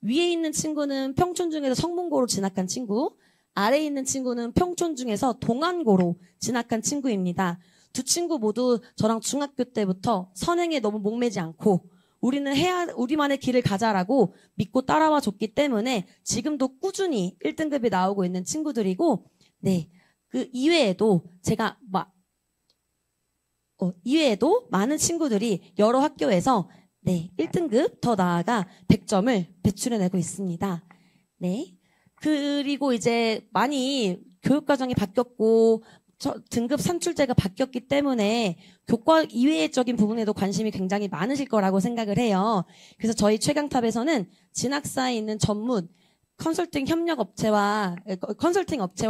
위에 있는 친구는 평촌 중에서 성문고로 진학한 친구, 아래에 있는 친구는 평촌 중에서 동안고로 진학한 친구입니다. 두 친구 모두 저랑 중학교 때부터 선행에 너무 목매지 않고 우리만의 길을 가자라고 믿고 따라와 줬기 때문에 지금도 꾸준히 1등급이 나오고 있는 친구들이고, 네. 그 이외에도 이외에도 많은 친구들이 여러 학교에서 네, 1등급 더 나아가 100점을 배출해내고 있습니다. 네. 그리고 이제 많이 교육과정이 바뀌었고, 등급 산출제가 바뀌었기 때문에 교과 이외적인 부분에도 관심이 굉장히 많으실 거라고 생각을 해요. 그래서 저희 최강탑에서는 진학사에 있는 전문 컨설팅 업체와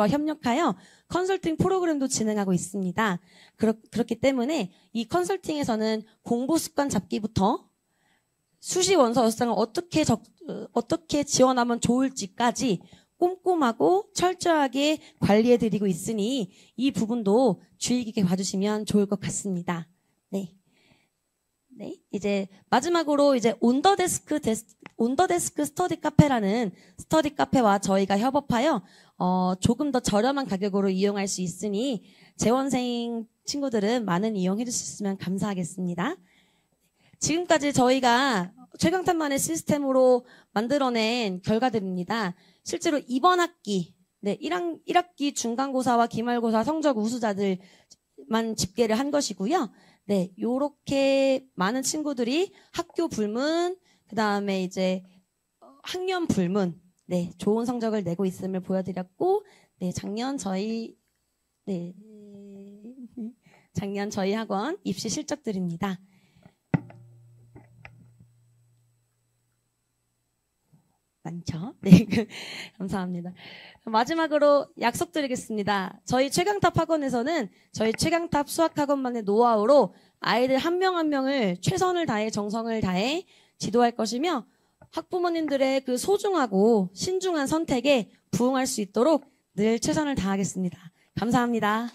협력하여 컨설팅 프로그램도 진행하고 있습니다. 그렇기 때문에 이 컨설팅에서는 공부 습관 잡기부터 수시 원서 요청을 어떻게 지원하면 좋을지까지 꼼꼼하고 철저하게 관리해드리고 있으니 이 부분도 주의 깊게 봐주시면 좋을 것 같습니다. 네. 네. 이제 마지막으로 이제 온더데스크 스터디 카페라는 스터디 카페와 저희가 협업하여 조금 더 저렴한 가격으로 이용할 수 있으니 재원생 친구들은 많은 이용해 주셨으면 감사하겠습니다. 지금까지 저희가 최강탑만의 시스템으로 만들어낸 결과들입니다. 실제로 이번 학기, 네, 1학기 중간고사와 기말고사 성적 우수자들만 집계를 한 것이고요. 네, 요렇게 많은 친구들이 학교 불문, 그 다음에 이제 학년 불문, 네, 좋은 성적을 내고 있음을 보여드렸고, 네, 작년 저희 학원 입시 실적들입니다. 많죠? 네, 감사합니다. 마지막으로 약속드리겠습니다. 저희 최강탑 학원에서는 저희 최강탑 수학학원만의 노하우로 아이들 한 명 한 명을 최선을 다해 정성을 다해 지도할 것이며 학부모님들의 그 소중하고 신중한 선택에 부응할 수 있도록 늘 최선을 다하겠습니다. 감사합니다.